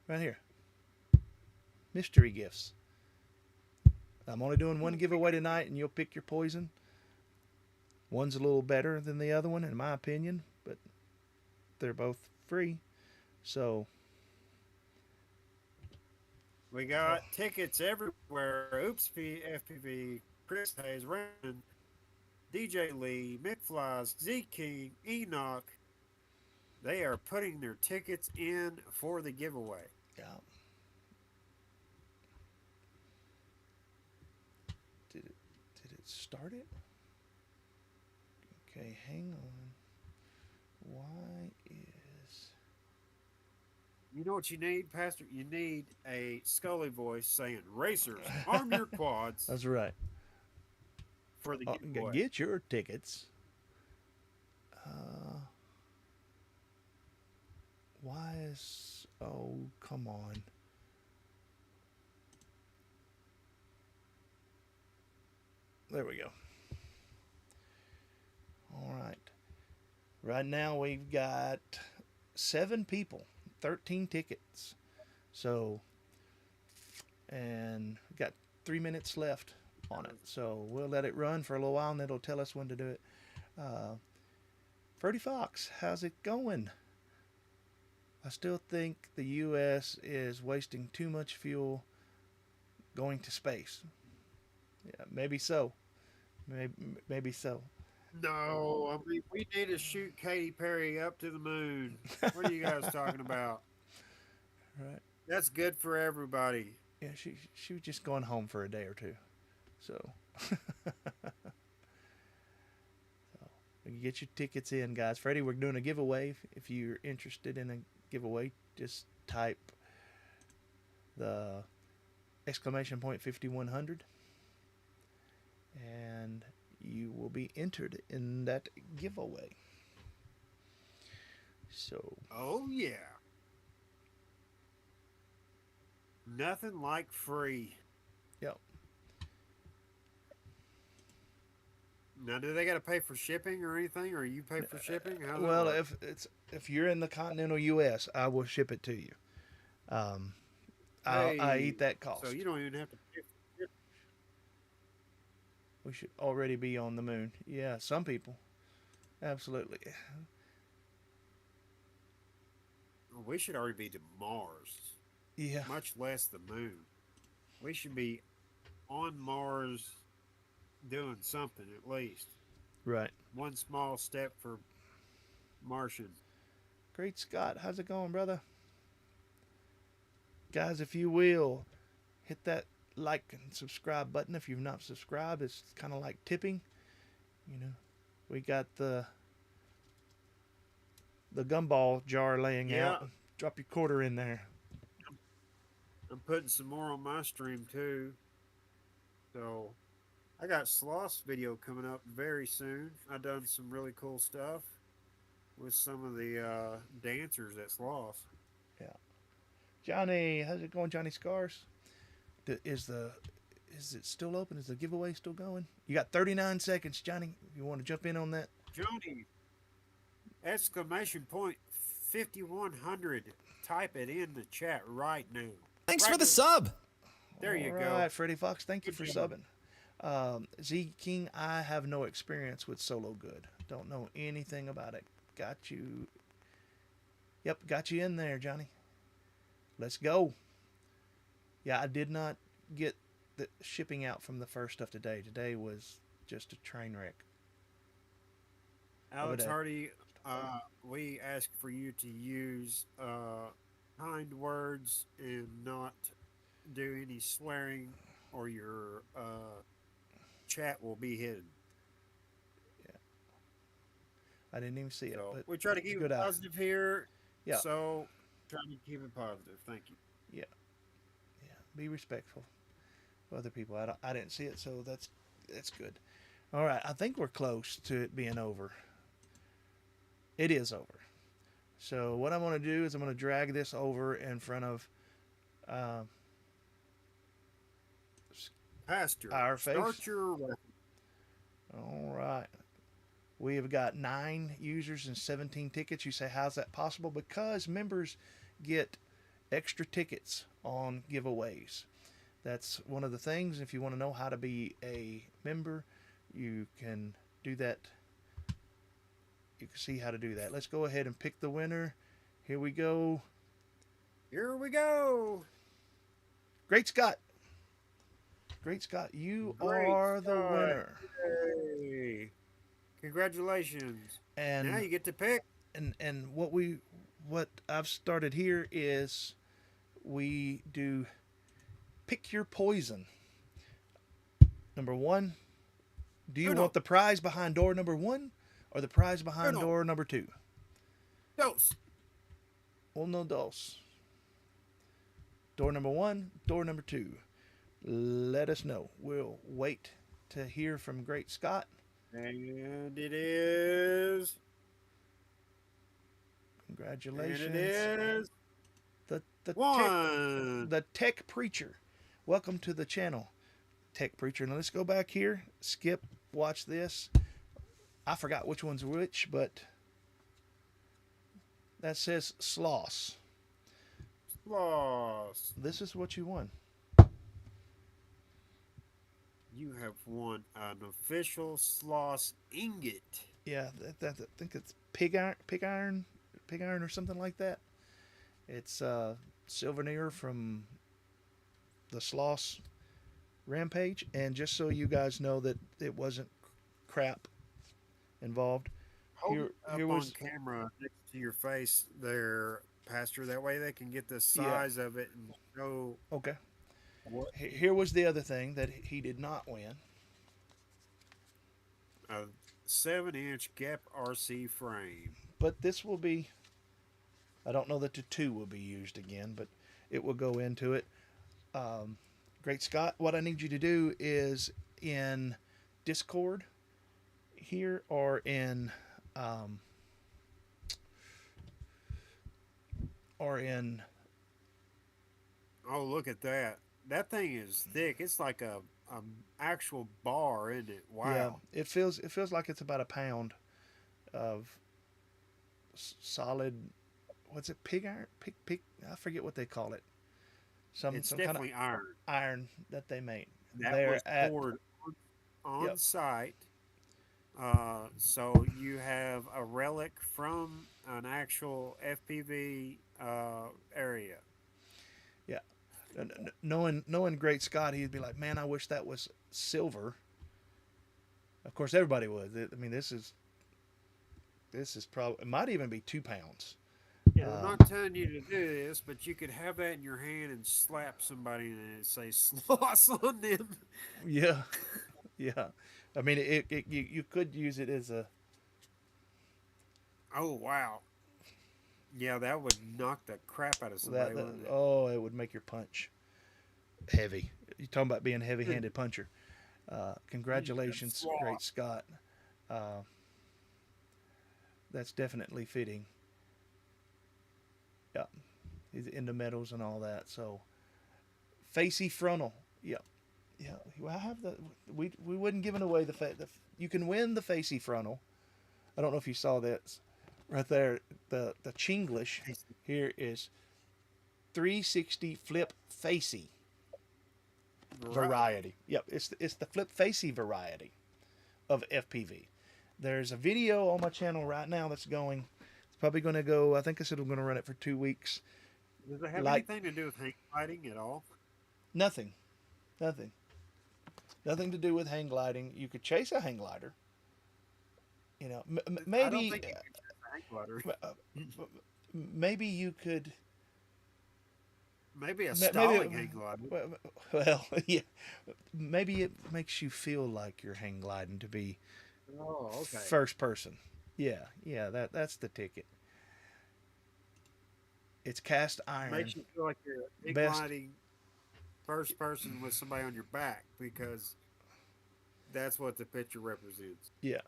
Right here. Mystery gifts. I'm only doing one giveaway tonight, and you'll pick your poison. One's a little better than the other one, in my opinion, but they're both free. So, We got tickets everywhere. Oops, FPV, Chris Hayes, Randon, DJ Lee, McFlies, Z King, Enoch. They are putting their tickets in for the giveaway. yeah. Did it start it? Okay, hang on. Why is You know what you need, Pastor? You need a Scully voice saying, "Racers, arm your quads that's right? for the giveaway." Get your tickets. Uh, why is Oh, come on. There we go. All right. Right now we've got 7 people, 13 tickets. So, and we've got 3 minutes left on it. So we'll let it run for a little while and it'll tell us when to do it. Freddie Fox, how's it going? I still think the U.S. is wasting too much fuel going to space. Yeah, maybe so. Maybe so. No, I mean we need to shoot Katy Perry up to the moon. What are you guys talking about? Right. That's good for everybody. Yeah, she was just going home for a day or two. So, you get your tickets in, guys. Freddie, we're doing a giveaway. If you're interested in a giveaway, just type the exclamation point 5100 and you will be entered in that giveaway. So, Oh yeah. Nothing like free. yep. Now, do they got to pay for shipping or anything, or you pay for shipping? How does that Well, work? if you're in the continental U.S., I will ship it to you. Um, I Hey, eat that so cost. you don't even have to pay for shipping. We should already be on the moon. Yeah, some people. Absolutely. We should already be to Mars, Yeah, much less the moon. We should be on Mars doing something at least. right. One small step for Martian. Great Scott, how's it going, brother? Guys, if you will, hit that like and subscribe button if you've not subscribed. It's kind of like tipping. You know, we got the gumball jar laying Yeah, out. Drop your quarter in there. I'm putting some more on my stream too. So I got Sloth's video coming up very soon. I done some really cool stuff with some of the dancers at Sloth. Yeah. Johnny, how's it going, Johnny Scars? Is it still open? Is the giveaway still going? You got 39 seconds, Johnny. If you want to jump in on that. Johnny, exclamation point 5100. Type it in the chat right now. Thanks Right for the now. sub. There you All go. right, Freddie Fox, thank you Good for job. subbing. Z King, I have no experience with Solo Good. Don't know anything about it. Got you. Yep, got you in there, Johnny. Let's go. Yeah, I did not get the shipping out from the first stuff today. Today was just a train wreck. Alex But, Hardy, we ask for you to use kind words and not do any swearing, or your chat will be hidden. I didn't even see it. So But we try to keep good it eye. positive here. Yeah. So trying to keep it positive. Thank you. Yeah, yeah. Be respectful of other people. I didn't see it, so that's good. All right, I think we're close to it being over. It is over. So what I'm going to do is I'm going to drag this over in front of Pastor, our face. start your record. All right. We have got 9 users and 17 tickets. You say, how's that possible? Because members get extra tickets on giveaways. That's one of the things. If you want to know how to be a member, you can do that. You can see how to do that. Let's go ahead and pick the winner. Here we go. Here we go. Great Scott. Great Scott, you Great are the Scott. winner. Yay. Congratulations. And now you get to pick. and what I've started here is we do pick your poison. Number 1, do you Uno. want the prize behind door number 1 or the prize behind Uno. door number 2? Dos. Uno, dos. Door number 1, door number 2. Let us know. We'll wait to hear from Great Scott. And it is. Congratulations. And it is. The the tech One. the tech preacher. Welcome to the channel, tech preacher. Now let's go back here. Skip. Watch this. I forgot which one's which, but that says Sloss. Lost. This is what you won. You have won an official Sloss ingot. Yeah, I think it's pig iron, or something like that. It's souvenir from the Sloss Rampage, and just so you guys know that it wasn't crap involved. Hold Here, it here up on was camera next to your face there, Pastor. That way they can get the yeah. size of it and show Okay. what Here was the other thing that he did not win. a 7-inch gap RC frame. But this will be. I don't know that the two will be used again, but it will go into it. Um, Great Scott, what I need you to do is in Discord here or in um, or in Oh, look at that. That thing is thick. It's like a actual bar, isn't it? yeah, Wow. it feels like it's about a pound of solid. What's it? Pig iron? Pig. I forget what they call it. It's Some kind of definitely iron. iron that they made That there was at. poured on Yep. site. So you have a relic from an actual FPV area. Yeah. Knowing Great Scott, he'd be like, "Man, I wish that was silver." Of course, everybody would. I mean, this is probably, it might even be 2 pounds. And I'm Uh, not telling you to do this, but you could have that in your hand and slap somebody and it say sloss on them. yeah, yeah. I mean, you could use it as a Oh wow. Yeah, that would knock the crap out of somebody, that. wouldn't it? Oh, it would make your punch heavy. You talking about being a heavy-handed puncher? You got Congratulations, Great sloss. Scott. Uh, that's definitely fitting. Yeah, he's into metals and all that. So facey frontal. Yeah, yeah. Well, I have the. We wouldn't giving away the. You can win the facey frontal. I don't know if you saw that right there. The Chinglish here is 360 flip facey Right. variety. Yep, it's the flip facey variety of FPV. There's a video on my channel right now that's going. It's probably going to go. I think I said I'm going to run it for 2 weeks. Does it have Like anything to do with hang gliding at all? nothing, nothing, nothing to do with hang gliding. You could chase a hang glider. I don't Maybe, think you can chase a hang glider. uh, maybe you could. Maybe a Maybe. stalling hang glider. Well, yeah. Maybe it makes you feel like you're hang gliding to be Oh, okay. first person. Yeah, yeah. That's the ticket. It's cast iron. Makes you feel like you're hang Best. gliding first person with somebody on your back because that's what the picture represents. Yeah,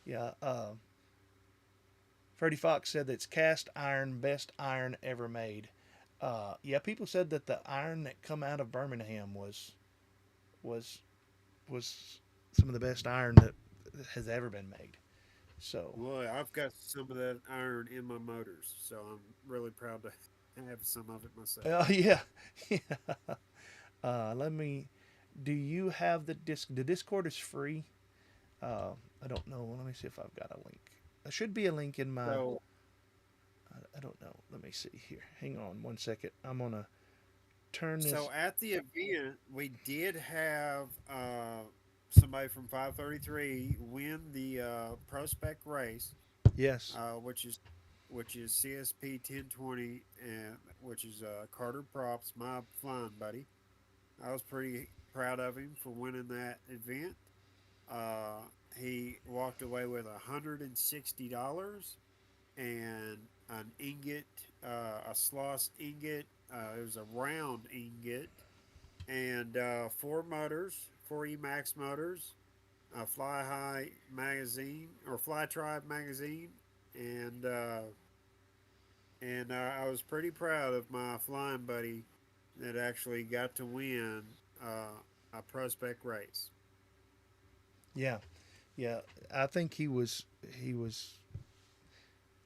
yeah. Freddie Fox said that it's cast iron, best iron ever made. Yeah, people said that the iron that come out of Birmingham was was some of the best iron that has ever been made. So, Well, I've got some of that iron in my motors, so I'm really proud to have some of it myself. yeah, yeah. Let me. Do you have the disc? The Discord is free. I don't know. Let me see if I've got a link. There should be a link in my. So, I don't know. Let me see here. Hang on 1 second. I'm gonna turn this. so at the event, we did have somebody from 533 win the prospect race, Yes. which is CSP 1020, and which is Carter Props, my flying buddy. I was pretty proud of him for winning that event. Uh, he walked away with $160 and an ingot, a Sloss ingot. It was a round ingot, and four motors, four Emax motors, a Fly High magazine or Fly Tribe magazine, and and I was pretty proud of my flying buddy that actually got to win a prospect race. Yeah, yeah. I think he was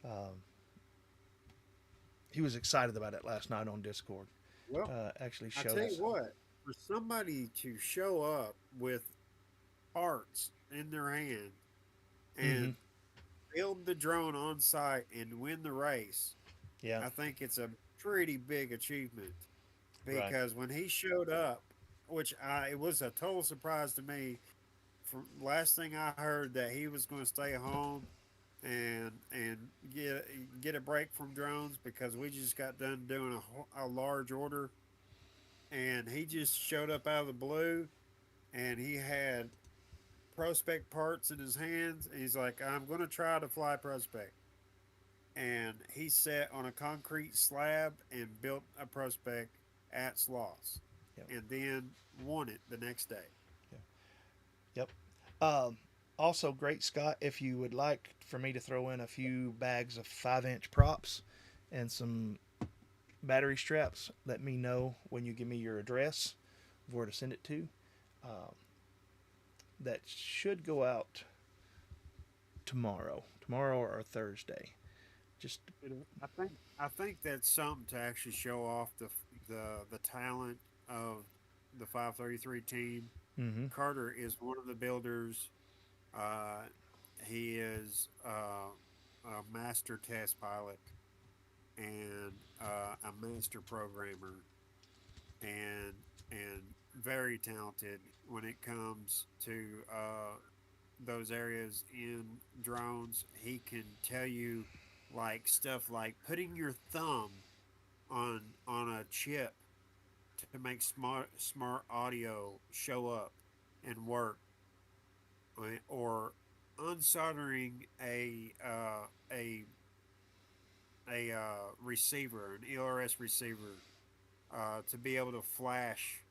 um, he was excited about it last night on Discord. Well, Actually I showed tell you us. what, for somebody to show up with parts in their hand Hmm. and build the drone on site and win the race, Yeah. I think it's a pretty big achievement. Right. Because when he showed up, it was a total surprise to me. From last thing I heard that he was going to stay home and get a break from drones because we just got done doing a large order, and he just showed up out of the blue, and he had prospect parts in his hands. And he's like, I'm going to try to fly prospect. And he sat on a concrete slab and built a prospect at Sloss, Yep. and then won it the next day. Yeah. Yep. Um, Also, great Scott. If you would like for me to throw in a few bags of 5-inch props and some battery straps, let me know when you give me your address of where to send it to. Um, that should go out tomorrow or Thursday. Just I think that's something to actually show off the talent of the 533 team. mm-hmm. Carter is one of the builders. Uh, he is a master test pilot and a master programmer, and and very talented when it comes to those areas in drones. He can tell you like stuff like putting your thumb on a chip to make smart audio show up and work, or unsoldering a receiver, an ERS receiver, to be able to flash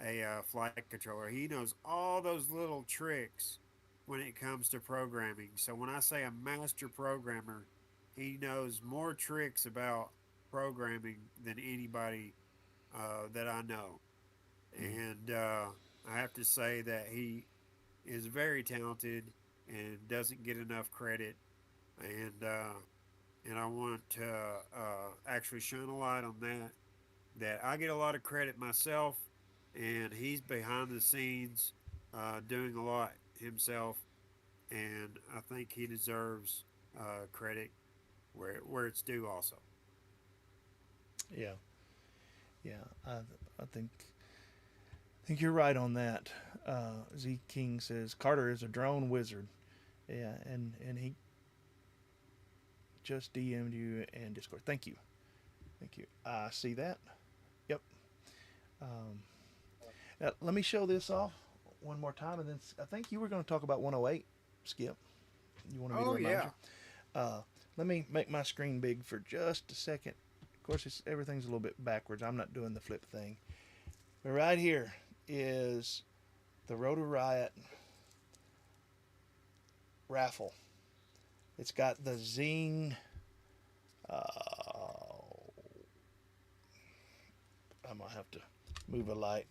a flight controller. He knows all those little tricks when it comes to programming. So when I say a master programmer, he knows more tricks about programming than anybody that I know. And I have to say that he is very talented and doesn't get enough credit. And and I want to actually shine a light on that. That I get a lot of credit myself, and he's behind the scenes doing a lot himself, and I think he deserves credit where it's due. Also, Yeah, yeah. I think you're right on that. Z King says Carter is a drone wizard. Yeah, and he just DM'd you and Discord. Thank you, thank you. I see that. Yep. Um, Now, let me show this off one more time, and then I think you were going to talk about 108, Skip. You wanted me to oh remind yeah, you. Let me make my screen big for just a second. Of course, everything's a little bit backwards. I'm not doing the flip thing. But right here is the Rotor Riot raffle. It's got the Zing. Uh, I might have to move a light.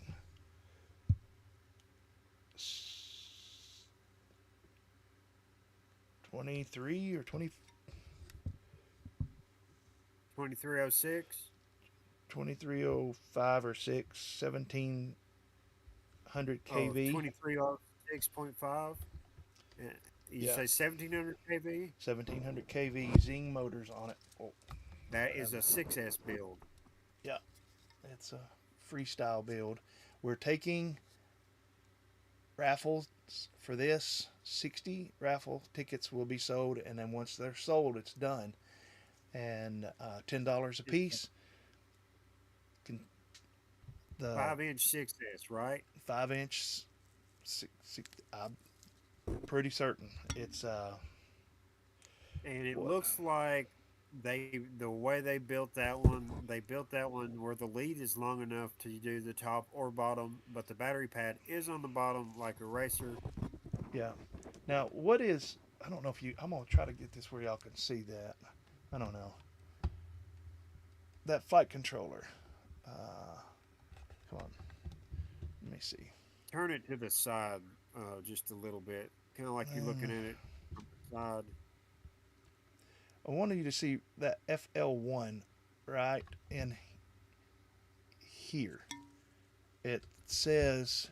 23 or 20, 2306. 2305 or 6, 1700 Oh, kV. 2306.5. You Yeah, say 1700 kV? 1700 kV Zing motors on it. Oh, That is a 6S build. yeah, it's a freestyle build. We're taking raffles for this. 60 raffle tickets will be sold, and then once they're sold, it's done. And $10 a piece. Can, the 5-inch 6S, right? 5-inch, I'm pretty certain it's And it what looks like the way they built that one where the lead is long enough to do the top or bottom, but the battery pad is on the bottom like a racer. yeah. Now what is I don't know if you I'm gonna try to get this where y'all can see that. I don't know. that flight controller. Uh, Come on, let me see. Turn it to the side just a little bit, kind of like you're looking at it from the side. I wanted you to see that FL1 right in here. It says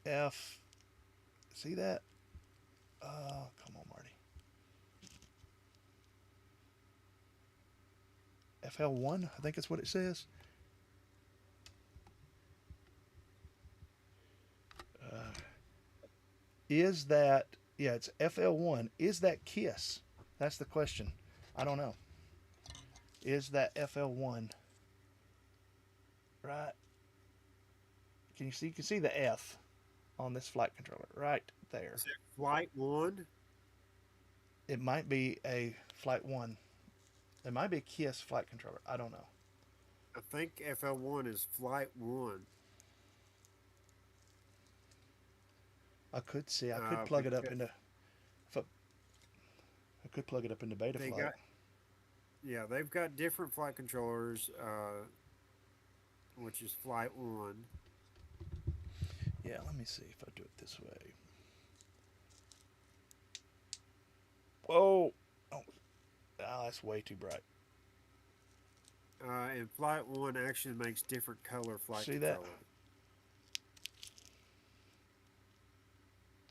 F. See that? Come on, Marty. FL1, I think that's what it says. Uh, is that, yeah, it's FL1. Is that KISS? That's the question. I don't know. Is that FL1 right? Can you see? You can see the F on this flight controller right there. Is it Flight 1? It might be a Flight 1. It might be a KISS flight controller. I don't know. I think FL1 is Flight 1. I could see. I could plug it up Because into. If I could plug it up into they Betaflight. got, yeah, they've got different flight controllers, which is Flight 1. Yeah, let me see if I do it this way. Whoa! Oh, that's way too bright. And Flight 1 actually makes different color flight See that? controllers.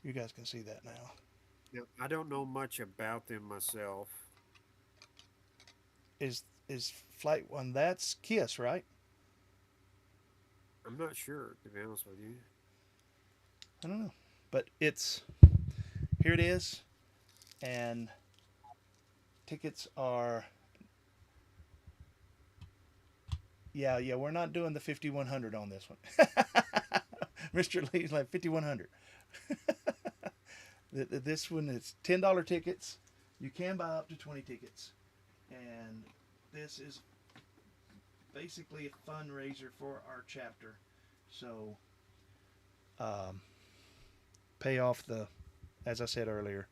You guys can see that now. Now, I don't know much about them myself. Is Flight 1? That's KISS, right? I'm not sure, to be honest with you. I don't know, but it's here. It is, and tickets are. Yeah. We're not doing the 5100 on this one. Mr. Lee's like 5100. This one is $10 tickets. You can buy up to 20 tickets, and this is basically a fundraiser for our chapter. So, pay off the, as I said earlier,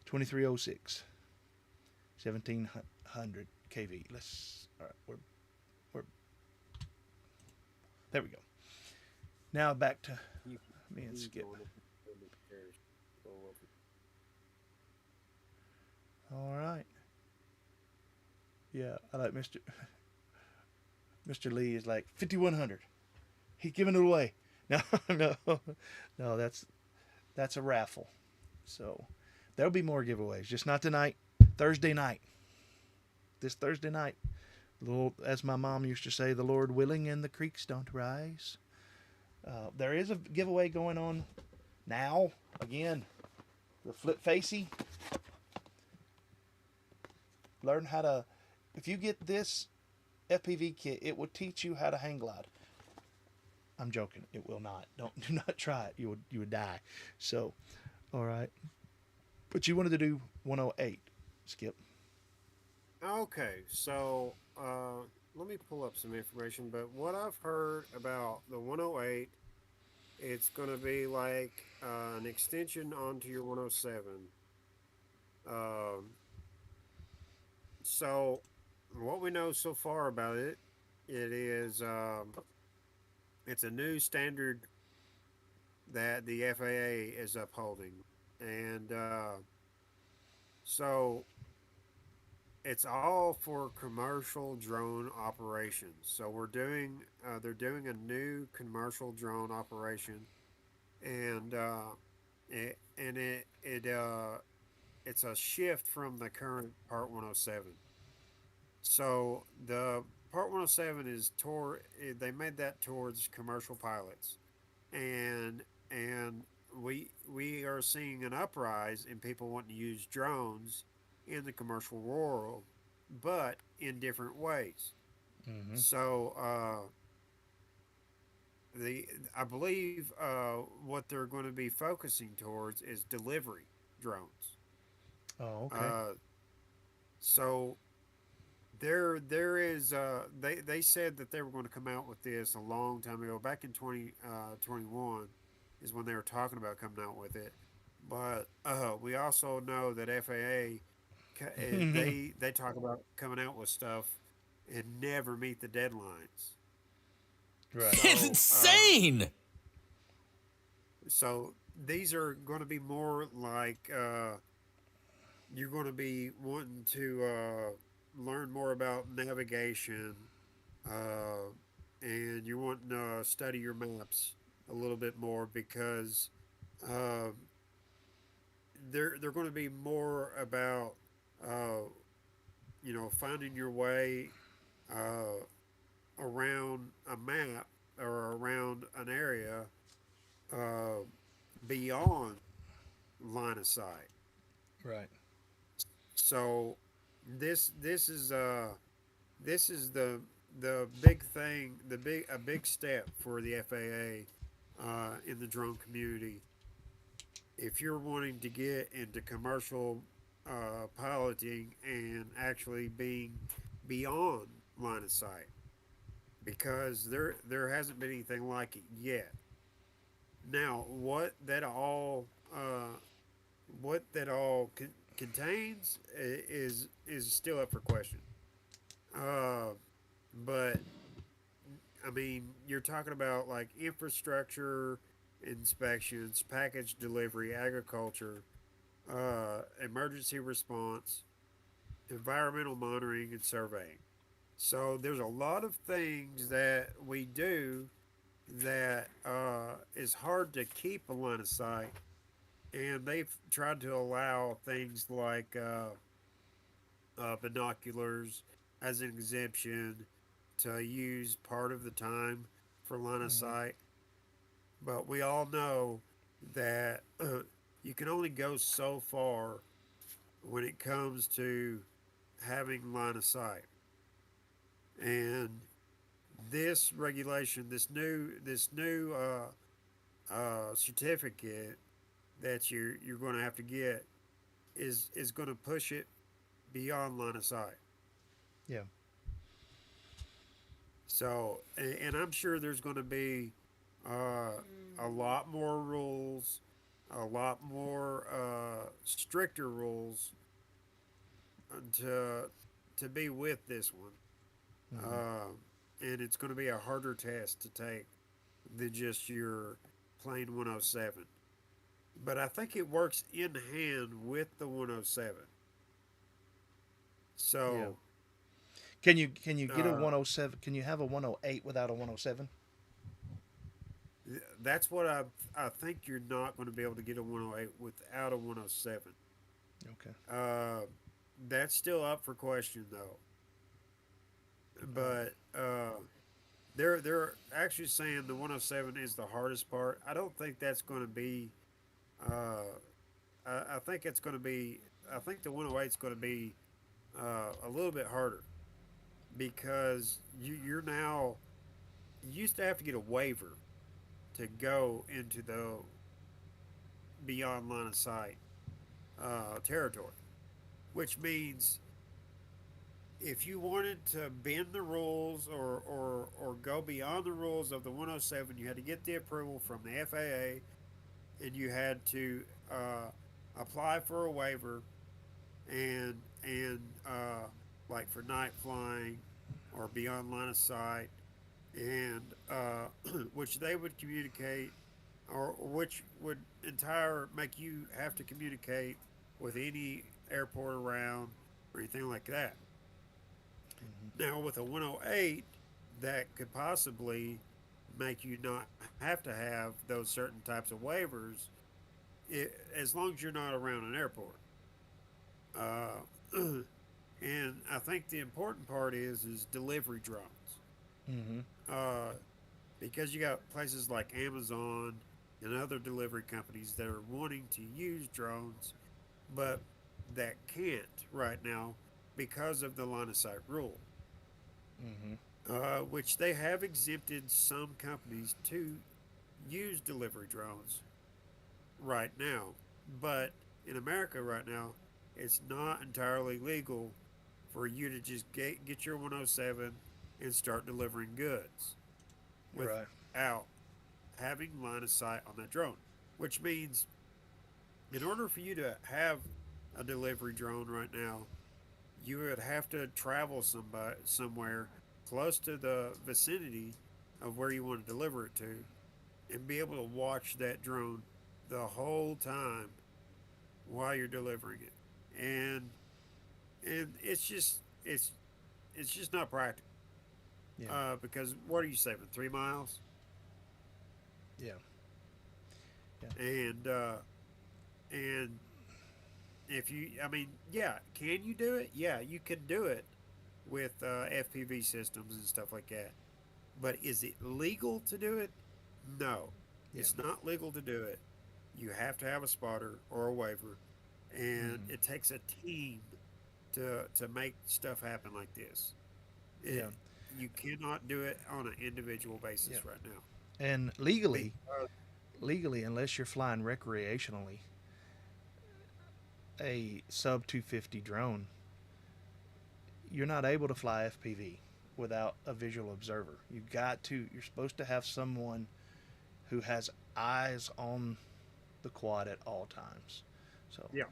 2306, 1700 kV. All right, we're there we go. Now back to You me and can Skip. go up the stairs, go up. All right. Yeah, I like Mr. Lee is like 5100. He's giving it away. No, no, that's a raffle. So there'll be more giveaways, just not tonight. Thursday night. This Thursday night. Lord, as my mom used to say, the Lord willing and the creeks don't rise. There is a giveaway going on now. Again, the flip facey. Learn how to. If you get this FPV kit, it will teach you how to hang glide. I'm joking. It will not. Do not try it. You would die. So, all right. But you wanted to do 108, Skip. Okay, so let me pull up some information. But what I've heard about the 108, it's going to be like an extension onto your 107. Um, so, what we know so far about it, it is it's a new standard that the FAA is upholding, and so it's all for commercial drone operations. So they're doing a new commercial drone operation, and it's a shift from the current Part 107. So the Part 107 is they made that towards commercial pilots, and we are seeing an uprise in people wanting to use drones in the commercial world, but in different ways. Mm-hmm. So the I believe what they're going to be focusing towards is delivery drones. Oh, okay. Uh, so there is they said that they were going to come out with this a long time ago, back in 2021 is when they were talking about coming out with it. But we also know that FAA They talk about coming out with stuff and never meet the deadlines. Right. It's So insane. so these are going to be more like you're going to be wanting to learn more about navigation, uh, and you're wanting to study your maps a little bit more because uh, they're going to be more about uh, finding your way uh, around a map or around an area uh, beyond line of sight. Right. So this is the big thing, the big a big step for the FAA in the drone community. If you're wanting to get into commercial piloting and actually being beyond line of sight, because there hasn't been anything like it yet. Now, uh, what that all contains is still up for question. Uh, but I mean, you're talking about like infrastructure inspections, package delivery, agriculture, emergency response, environmental monitoring, and surveying. So there's a lot of things that we do that is hard to keep a line of sight, and they've tried to allow things like binoculars as an exemption to use part of the time for line of Mm-hmm. sight. But we all know that you can only go so far when it comes to having line of sight. And this regulation, this new certificate that you're going to have to get is going to push it beyond line of sight. Yeah. So, and I'm sure there's going to be uh, a lot more rules, a lot more stricter rules to be with this one, Mm-hmm. uh, and it's going to be a harder test to take than just your plain 107. But I think it works in hand with the 107. Yeah. So Can you get a uh, 107? Can you have a 108 without a 107? that's what I think you're not going to be able to get a 108 without a 107. Okay. Uh, that's still up for question though. All right. But they're actually saying the 107 is the hardest part. I don't think that's going to be. Uh, I think it's going to be. I think the 108 is going to be a little bit harder because you're now. You used to have to get a waiver to go into the beyond line of sight territory, which means if you wanted to bend the rules or go beyond the rules of the 107, you had to get the approval from the FAA and you had to apply for a waiver and like for night flying or beyond line of sight, and which they would communicate or which would entire make you have to communicate with any airport around or anything like that. Mm-hmm. Now, with a 108, that could possibly make you not have to have those certain types of waivers as long as you're not around an airport. Uh, and I think the important part is delivery drones. Mm-hmm. Uh, because you got places like Amazon and other delivery companies that are wanting to use drones, but that can't right now because of the line of sight rule. Mm-hmm. Which they have exempted some companies to use delivery drones right now. But in America right now, it's not entirely legal for you to just get your 107 and start delivering goods Right. without having line of sight on that drone. Which means, in order for you to have a delivery drone right now, you would have to travel somewhere close to the vicinity of where you want to deliver it to, and be able to watch that drone the whole time while you're delivering it. And it's just not practical. Yeah. Because what are you saving? 3 miles? Yeah. Yeah. And if you, I mean, yeah, can you do it? Yeah, you can do it with FPV systems and stuff like that. But is it legal to do it? No, Yeah. it's not legal to do it. You have to have a spotter or a waiver, and Hmm. it takes a team to make stuff happen like this. Yeah. It, you cannot do it on an individual Yeah. basis right now. And legally, Because, unless you're flying recreationally, a sub 250 drone, you're not able to fly FPV without a visual observer. You're supposed to have someone who has eyes on the quad at all times. So, yeah,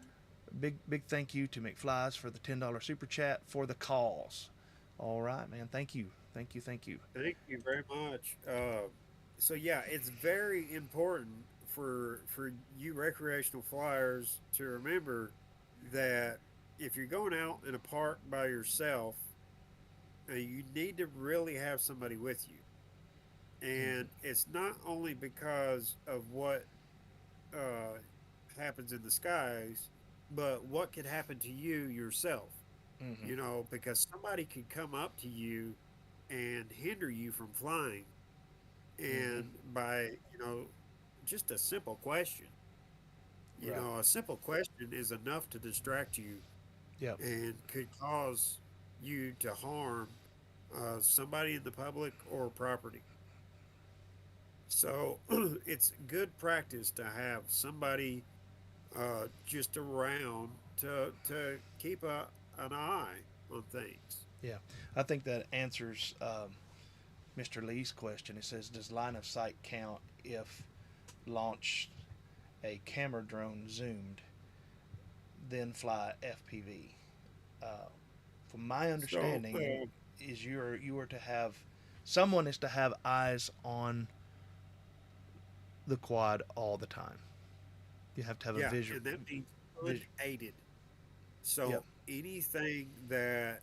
big thank you to McFlies for the $10 super chat for the calls. All right, man. Thank you. thank you very much. So yeah, it's very important for you recreational flyers to remember that if you're going out in a park by yourself, you need to really have somebody with you. And Mm-hmm. it's not only because of what uh, happens in the skies, but what could happen to you yourself. Mm-hmm. You know, because somebody could come up to you and hinder you from flying, Mm-hmm. and by just a simple question. Right. A simple question is enough to distract you Yep. and could cause you to harm somebody in the public or property. So it's good practice to have somebody just around to keep an eye on things. Yeah. I think that answers Mr. Lee's question. It says, does line of sight count if launched a camera drone zoomed, then fly FPV? Uh, from my So understanding, is you are to have someone is to have eyes on the quad all the time. You have to have a yeah, visual. and that means Vis, unaided. yep. So anything that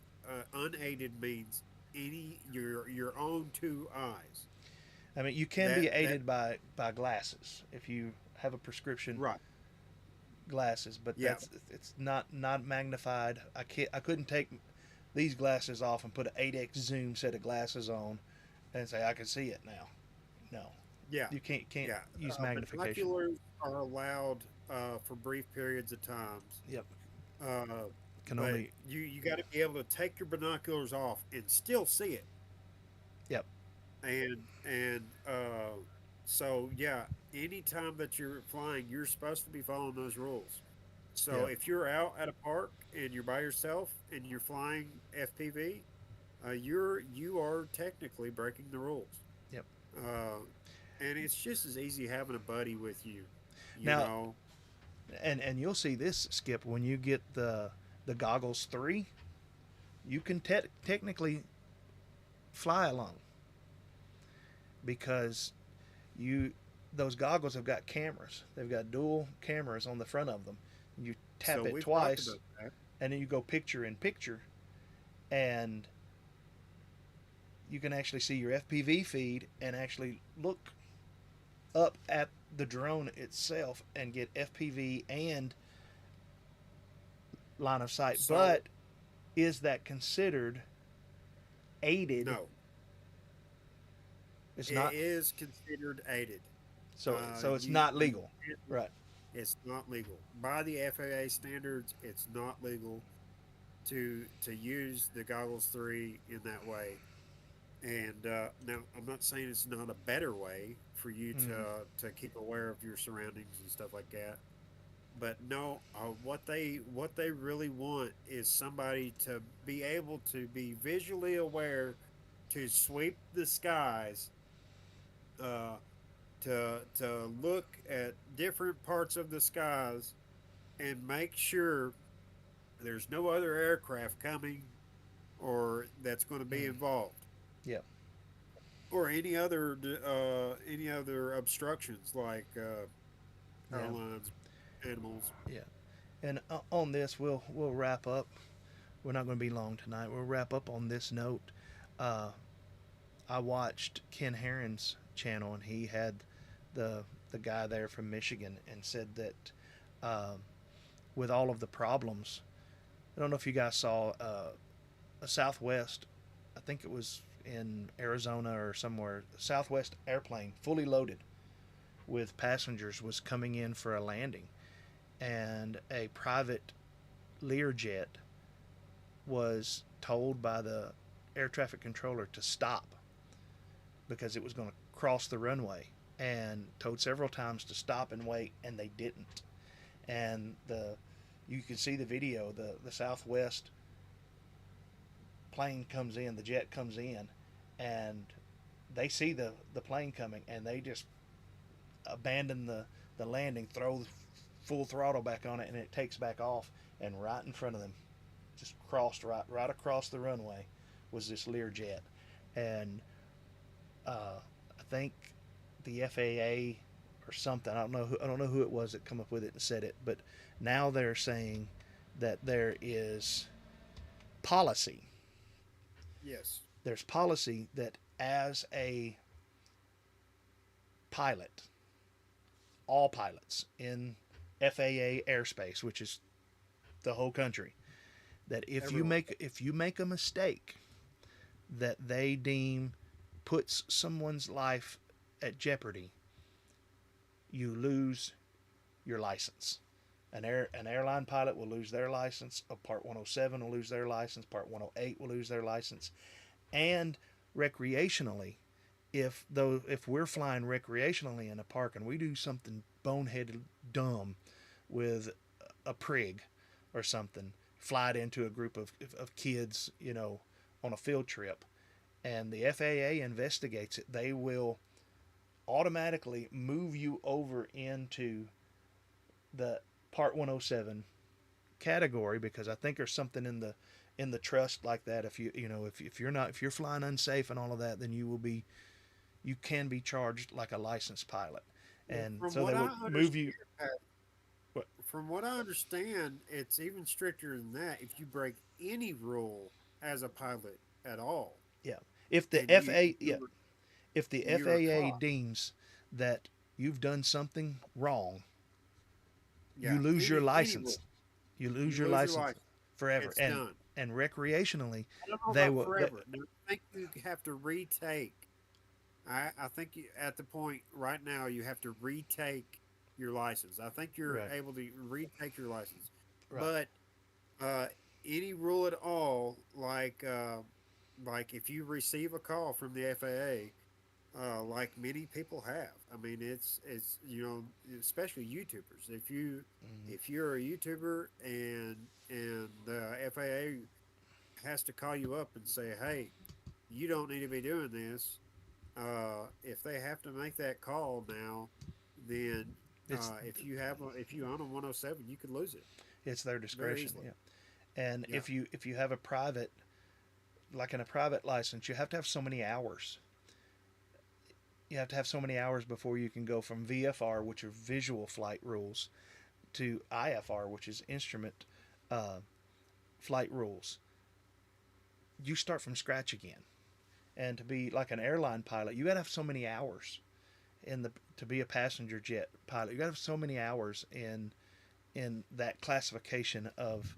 unaided means your own two eyes. I mean, you can be That aided by glasses if you have a prescription right. glasses, but Yeah. it's not magnified. I couldn't take these glasses off and put an 8x zoom set of glasses on and say I can see it now. No, Yeah. you can't Yeah. use magnification. Binoculars are allowed for brief periods of times. Yep, Uh, can but only you got to be able to take your binoculars off and still see it. yep, And so yeah, anytime that you're flying, you're supposed to be following those rules. So yep, if you're out at a park and you're by yourself and you're flying FPV, you are technically breaking the rules. yep. Uh, and it's just as easy having a buddy with you. You Now, know, and you'll see this, Skip, when you get the goggles 3, you can technically fly alone because you those goggles have got cameras. They've got dual cameras on the front of them. You tap so it we've talked twice, about that. and then you go picture in picture, and you can actually see your FPV feed and actually look up at the drone itself and get FPV and line of sight. So But is that considered aided? no, It's it not. is considered aided. So it's You not you legal, can't. right? It's not legal by the FAA standards. It's not legal to use the goggles 3 in that way. And now I'm not saying it's not a better way for you Mm-hmm. to keep aware of your surroundings and stuff like that. But no, what they really want is somebody to be able to be visually aware, to sweep the skies, uh, to look at different parts of the skies and make sure There's no other aircraft coming or that's going to be involved, Yeah. or any other obstructions like power Yeah. lines, animals. Yeah. And on this, we'll wrap up. We're not going to be long tonight. We'll wrap up on this note. Uh, I watched Ken Herron's channel, and he had the guy there from Michigan, and said that uh, with all of the problems, I don't know if you guys saw a Southwest. I think it was in Arizona or somewhere. Southwest airplane, fully loaded with passengers, was coming in for a landing, and a private Learjet was told by the air traffic controller to stop because it was going to cross the runway, and told several times to stop and wait, and they didn't. And you can see the video. The Southwest plane comes in, the jet comes in, and they see the plane coming, and they just abandon the landing, throw the full throttle back on it, and it takes back off. And right in front of them, just crossed right across the runway, was this Learjet. And I think the FAA or something, I don't know who it was that come up with it and said it, but now they're saying that there is policy. Yes. There's policy that as a pilot, all pilots in FAA airspace, which is the whole country, that Everyone. if you make a mistake that they deem puts someone's life at jeopardy, you lose your license. An airline pilot will lose their license. A Part 107 will lose their license. Part 108 will lose their license. And recreationally, if we're flying recreationally in a park and we do something boneheaded dumb with a prig or something, fly it into a group of kids, on a field trip, and the FAA investigates it, they will automatically move you over into the Part 107 category, because I think there's something in the trust like that. If you're flying unsafe and all of that, then you can be charged like a licensed pilot, Well, and from so what they I will move you. understand, What? from what I understand, it's even stricter than that. If you break any rule as a pilot at all, Yeah, if the and FA yeah if the you're FAA caught, deems that you've done something wrong, you yeah, lose your any rule, license. You lose you your lose your license license. forever. It's done. And recreationally, I don't know they about will. forever. No, I think you have to retake. I think at the point right now you have to retake your license. I think you're Right, able to retake your license, right. but uh, any rule at all, like if you receive a call from the FAA, like many people have. I mean, it's especially YouTubers. Mm-hmm. If you're a YouTuber and the FAA has to call you up and say, hey, you don't need to be doing this. If they have to make that call now, then It's if you own a 107, you could lose it it's their very discretion. easily. Yeah. And Yeah. if you have a private, like in a private license, you have to have so many hours. You have to have so many hours before you can go from VFR, which are visual flight rules, to IFR, which is instrument uh, flight rules. You start from scratch again. And to be like an airline pilot, you got to have so many hours to be a passenger jet pilot. You got to have so many hours in that classification of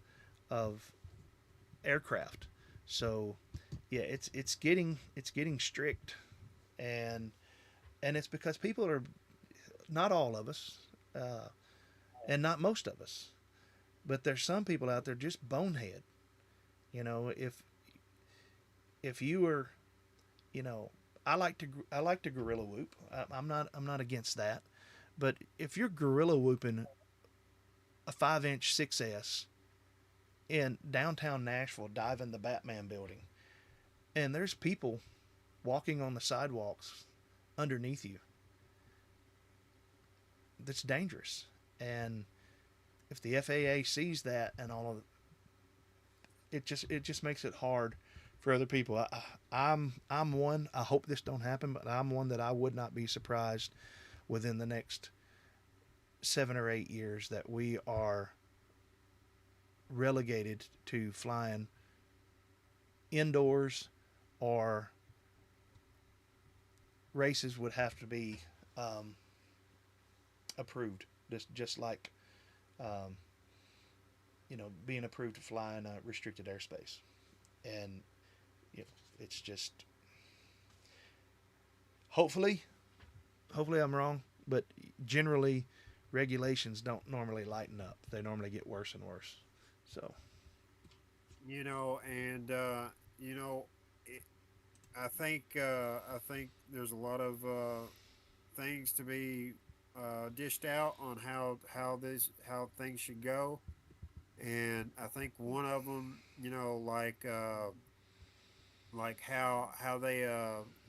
aircraft. So yeah, it's getting strict, and it's because people are, not all of us, uh, and not most of us, but there's some people out there just bonehead. If you are, you know, I like to gorilla whoop. I'm not against that, but if you're gorilla whooping a 5-inch 6S in downtown Nashville, diving the Batman building, and there's people walking on the sidewalks underneath you, that's dangerous. And if the FAA sees that and all of it just makes it hard for other people. I'm one. I hope this don't happen, but I'm one that I would not be surprised within the next 7 or 8 years that we are relegated to flying indoors, or races would have to be um, approved, just like um, being approved to fly in a restricted airspace. And it's just, hopefully, I'm wrong, but generally regulations don't normally lighten up. They normally get worse and worse. So And you know, it, I think there's a lot of things to be dished out on how things should go, and I think one of them, like how they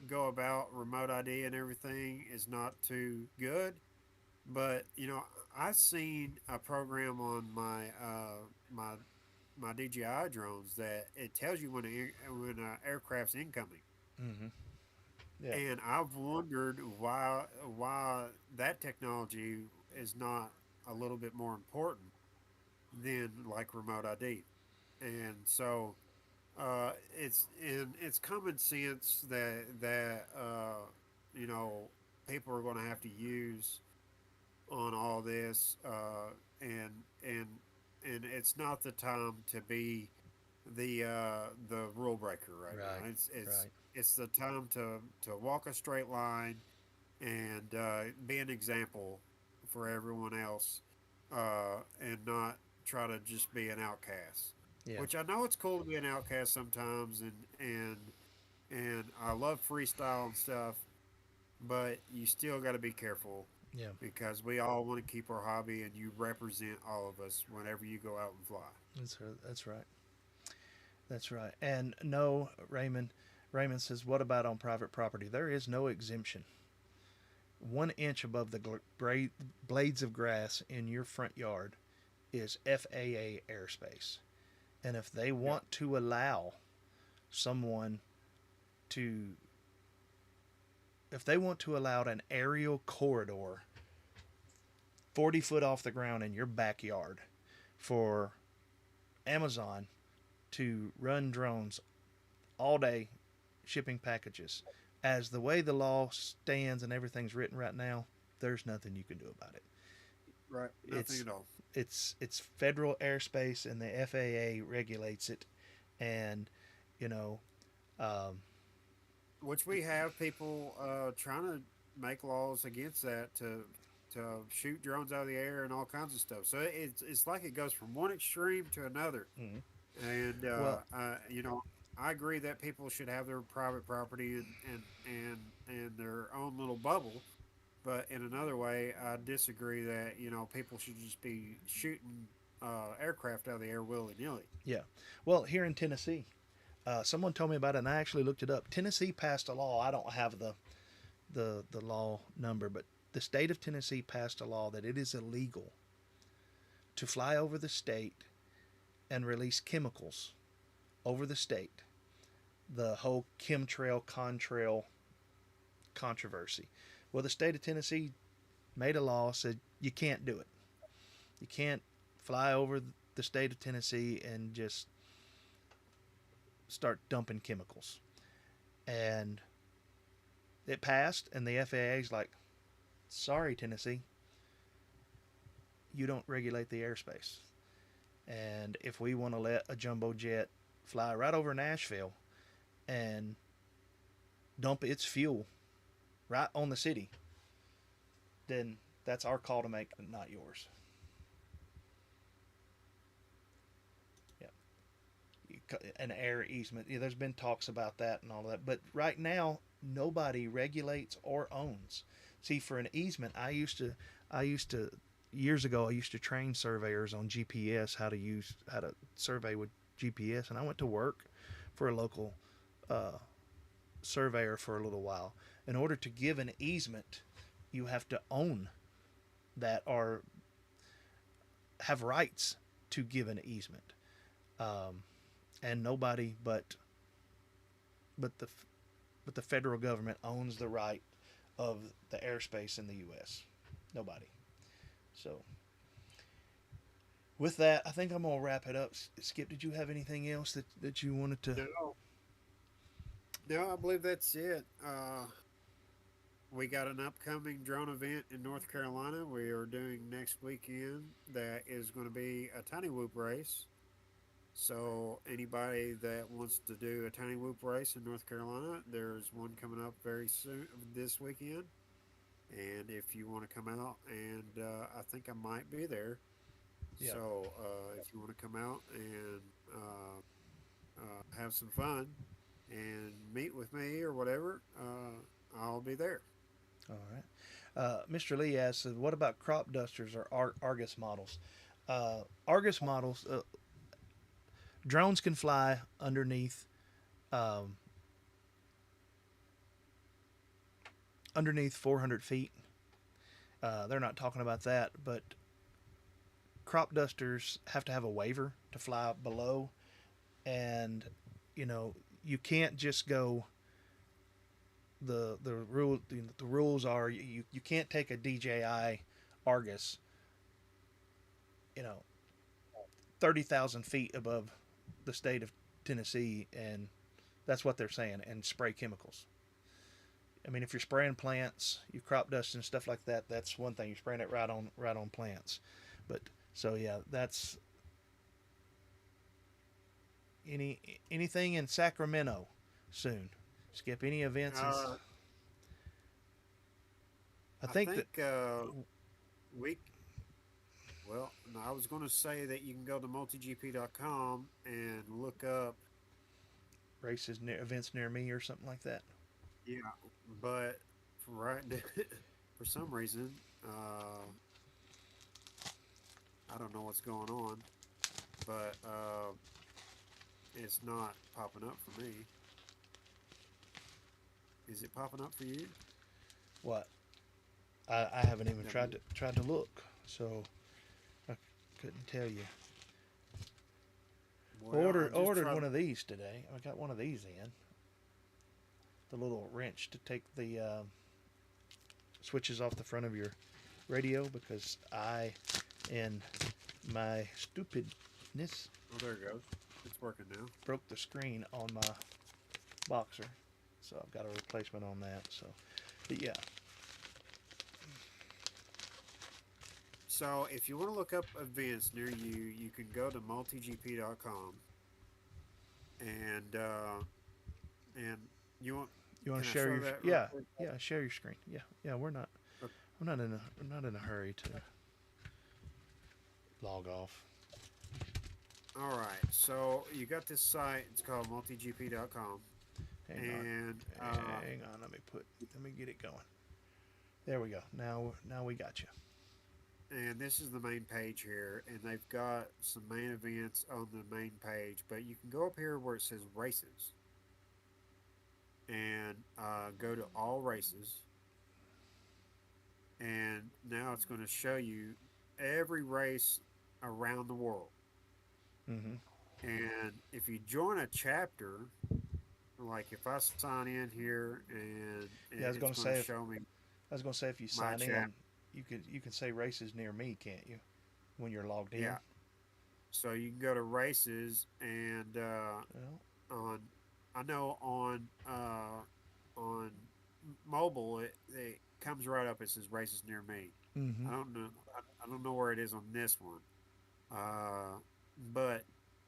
go about remote ID and everything is not too good. But I've seen a program on my my DJI drones that it tells you when an aircraft's incoming, hmm yeah, and I've wondered why that technology is not a little bit more important than like remote ID. And so it's common sense that you know people are going to have to use on all this, and and and it's not the time to be the rule breaker right right, now. It's right, it's the time to walk a straight line and be an example for everyone else, and not try to just be an outcast. yeah, Which I know it's cool to be an outcast sometimes, and I love freestyle and stuff, but you still got to be careful yeah. because we all want to keep our hobby, and you represent all of us whenever you go out and fly. That's right. That's right. And no, Raymond. Raymond says, "What about on private property? There is no exemption. 1 inch above the blades of grass in your front yard is FAA airspace. And if they Yep. want to allow someone to, if they want to allow an aerial corridor 40 foot off the ground in your backyard for Amazon to run drones all day shipping packages, as the way the law stands and everything's written right now, there's nothing you can do about it. Right. Nothing It's at all. it's federal airspace, and the FAA regulates it, and you know, um, Which we have people trying to make laws against that to shoot drones out of the air and all kinds of stuff. So it's like it goes from one extreme to another. mhm. And Well, I agree that people should have their private property and their own little bubble. But in another way, I disagree that people should just be shooting aircraft out of the air willy nilly. yeah. Well, here in Tennessee, someone told me about it, and I actually looked it up. Tennessee passed a law. I don't have the law number, but the state of Tennessee passed a law that it is illegal to fly over the state and release chemicals over the state. The whole chemtrail contrail controversy. Well, the state of Tennessee made a law, said you can't do it. You can't fly over the state of Tennessee and just start dumping chemicals. And it passed, and the FAA's like, sorry, Tennessee, you don't regulate the airspace. And if we want to let a jumbo jet fly right over Nashville and dump its fuel right on the city, then that's our call to make, not yours. Yeah, an air easement. Yeah, there's been talks about that and all of that, but right now nobody regulates or owns. See, for an easement, I used to years ago. I used to train surveyors on GPS, how to survey with GPS, and I went to work for a local uh, surveyor for a little while. In order to give an easement, you have to own that or have rights to give an easement. Um, and nobody but the but the federal government owns the right of the airspace in the U.S. Nobody. So with that, I think I'm gonna wrap it up. Skip, did you have anything else that you wanted to? No, no, I believe that's it. We got an upcoming drone event in North Carolina. We are doing next weekend. That is going to be a TinyWhoop race. So anybody that wants to do a TinyWhoop race in North Carolina, there's one coming up very soon this weekend. And if you want to come out, and I think I might be there. Yeah. So if you want to come out and have some fun and meet with me or whatever, I'll be there. All right. Mr. Lee asks, what about crop dusters or Argus models? Argus models, drones can fly um, underneath 400 feet. They're not talking about that, but crop dusters have to have a waiver to fly below, and you can't just go. The rules are you can't take a DJI Argus, you know, 30,000 feet above the state of Tennessee, and that's what they're saying, and spray chemicals. I mean, if you're spraying plants, you crop dust and stuff like that, that's one thing. You're spraying it right on plants. But so yeah, that's anything in Sacramento soon. Skip, any events in? Uh, I I think that. think we. Well, no, I was going to say that you can go to multigp.com and look up. Races near events near me or something like that. Yeah, but for right for some reason, I don't know what's going on, but it's not popping up for me. Is it popping up for you? What? I haven't even That- tried to look, so I couldn't tell you. Well, I'm just Ordered trying. one of these today. I got one of these in. The little wrench to take the switches off the front of your radio, because I, in my stupidness, Oh, there it goes. It's working now. broke the screen on my Boxer, so I've got a replacement on that. So, but yeah. So if you want to look up events near you, you can go to multigp.com and and you want. You want Can to I share show your? that real Yeah, quick? yeah. Share your screen. Yeah, yeah. Okay. We're not in a hurry to log off. All right. So you got this site. It's called multigp.com, Hang on, and hang on. Let me get it going. There we go. Now we got you. this is the main page here, and they've got some main events on the main page. But you can go up here where it says races, and go to all races, and now it's going to show you every race around the world. Mm-hmm. And if you join a chapter, like if I sign in here and Yeah, it's going to show me I was gonna say if you my sign chat, in, you can say races near me, can't you? When you're logged in. yeah. So you can go to races and Well, on, I know on mobile it comes right up. It says races near me. mm-hmm. I don't know. I don't know where it is on this one, but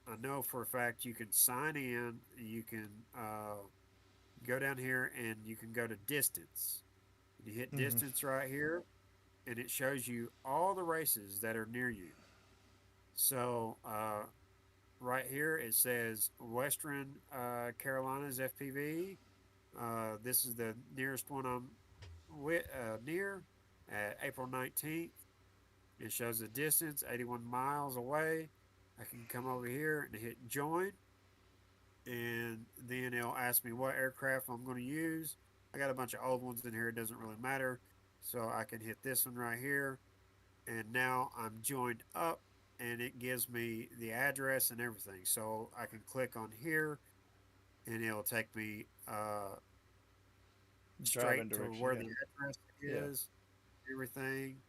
I know for a fact you can sign in. You can go down here and you can go to distance. You hit Mm-hmm. distance right here, and it shows you all the races that are near you. So right here it says Western Carolinas FPV. This is the nearest one I'm near at April 19th. It shows the distance, 81 miles away. I can come over here and hit join, and then it'll ask me what aircraft I'm going to use. I got a bunch of old ones in here. It doesn't really matter. So I can hit this one right here, and now I'm joined up, and it gives me the address and everything. So I can click on here, and it'll take me Driving straight to direction. where Yeah. the address Yeah. is, everything,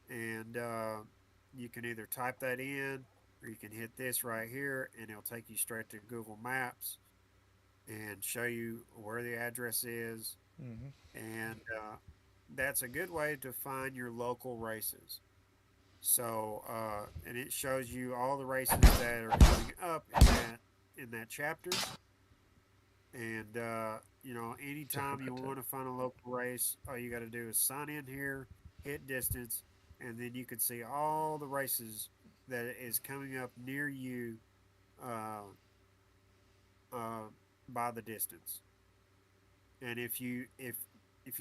and you can either type that in or you can hit this right here, and it'll take you straight to Google Maps and show you where the address is, Hmm. and that's a good way to find your local races. So, and it shows you all the races that are coming up in that chapter. And Sorry anytime you about that. want to find a local race, all you got to do is sign in here, hit distance, and then you can see all the races that is coming up near you uh, uh, by the distance. And if you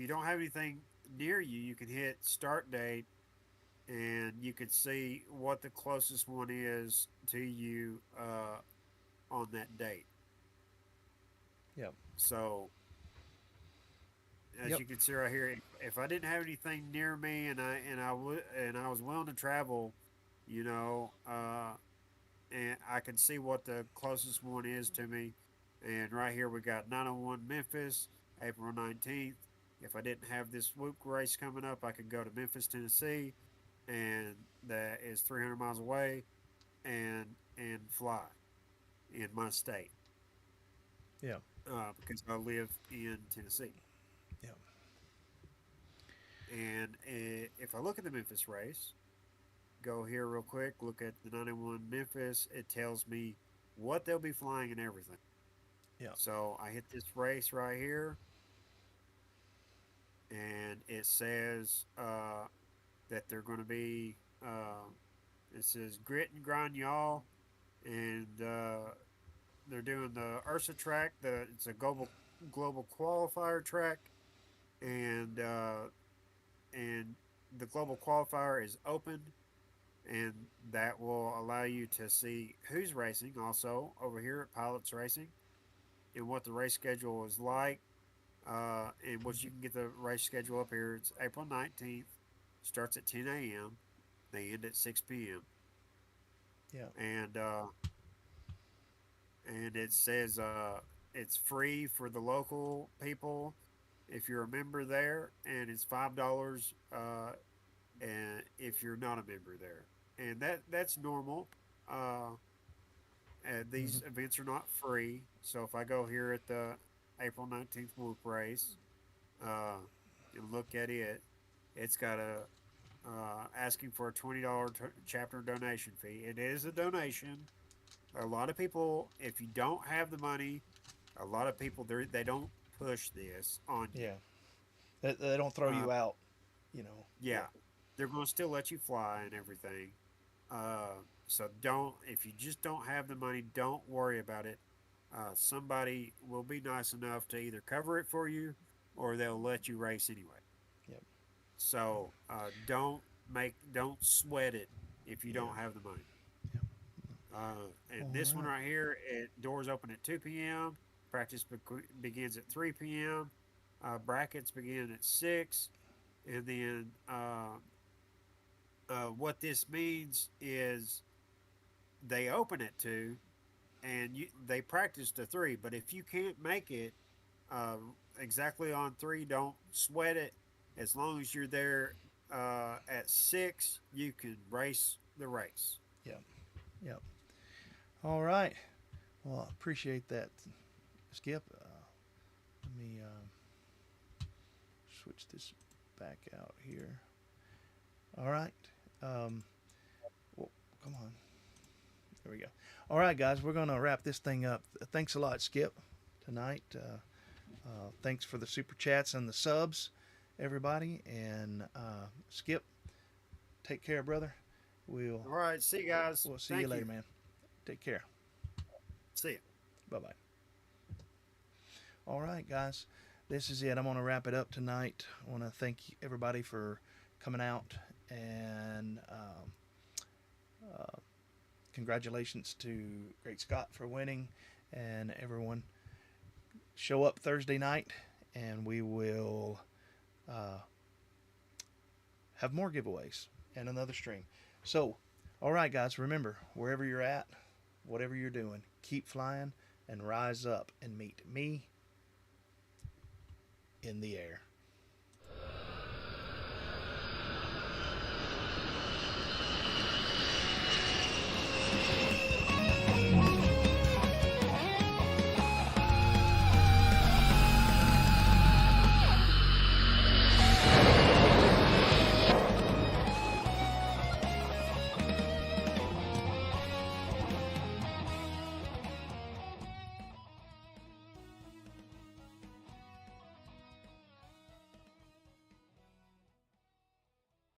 don't have anything near you, you can hit start date, and you can see what the closest one is to you on that date. Yep. So as Yep. you can see right here, if I didn't have anything near me and I was willing to travel, you know, and I can see what the closest one is to me. And right here we got 901 Memphis, April 19th. If I didn't have this Whoop race coming up, I could go to Memphis, Tennessee, and that is 300 miles away, and fly in my state Yep. because I live in Tennessee. Yep. And if I look at the Memphis race, go here real quick, look at the 91 Memphis, it tells me what they'll be flying and everything. Yep. So I hit this race right here, and it says that they're going to be, it says grit and grind y'all, and they're doing the Ursa track. It's a global qualifier track, and the global qualifier is open, and that will allow you to see who's racing also over here at Pilots Racing and what the race schedule is like. And what you can get the race schedule up here. It's April 19th, starts at 10 a.m., they end at 6 p.m. Yep. And it says it's free for the local people if you're a member there, and it's $5 and if you're not a member there, and that's normal. Uh, Hmm. these events are not free, so if I go here at the April 19th Whoop race uh, and look at it, it's got a asking for a $20 chapter donation fee. It is a donation. A lot of people, if you don't have the money, a lot of people they don't push this on you. Yeah. They don't throw Uh, you out. You know. yeah, Yeah. they're going to still let you fly and everything. So don't, if you just don't have the money, don't worry about it. Somebody will be nice enough to either cover it for you or they'll let you race anyway. Yep. So don't sweat it if you Yeah. don't have the money. Yep. And All this one right. right here, doors open at 2 p.m. Practice begins at 3 p.m. Brackets begin at 6, and then what this means is they open at 2 and they practice to 3. But if you can't make it uh, exactly on 3, don't sweat it. As long as you're there at 6, you can race the race. Yep. Yep. All right. Well, I appreciate that, Skip. Let me switch this back out here. All right. Um, well, come on. There we go. All right, guys, we're going to wrap this thing up. Thanks a lot, Skip, tonight. Thanks for the super chats and the subs, everybody. And Skip, take care, brother. We'll All right, see you guys. we'll see you Thank later, you. man. Take care. See you. Bye bye. All right, guys, this is it. I'm going to wrap it up tonight. I want to thank everybody for coming out, and congratulations to Great Scott for winning, and everyone. Show up Thursday night, and we will uh, have more giveaways and another stream. So All right, guys, remember, wherever you're at, whatever you're doing, keep flying and rise up and meet me in the air.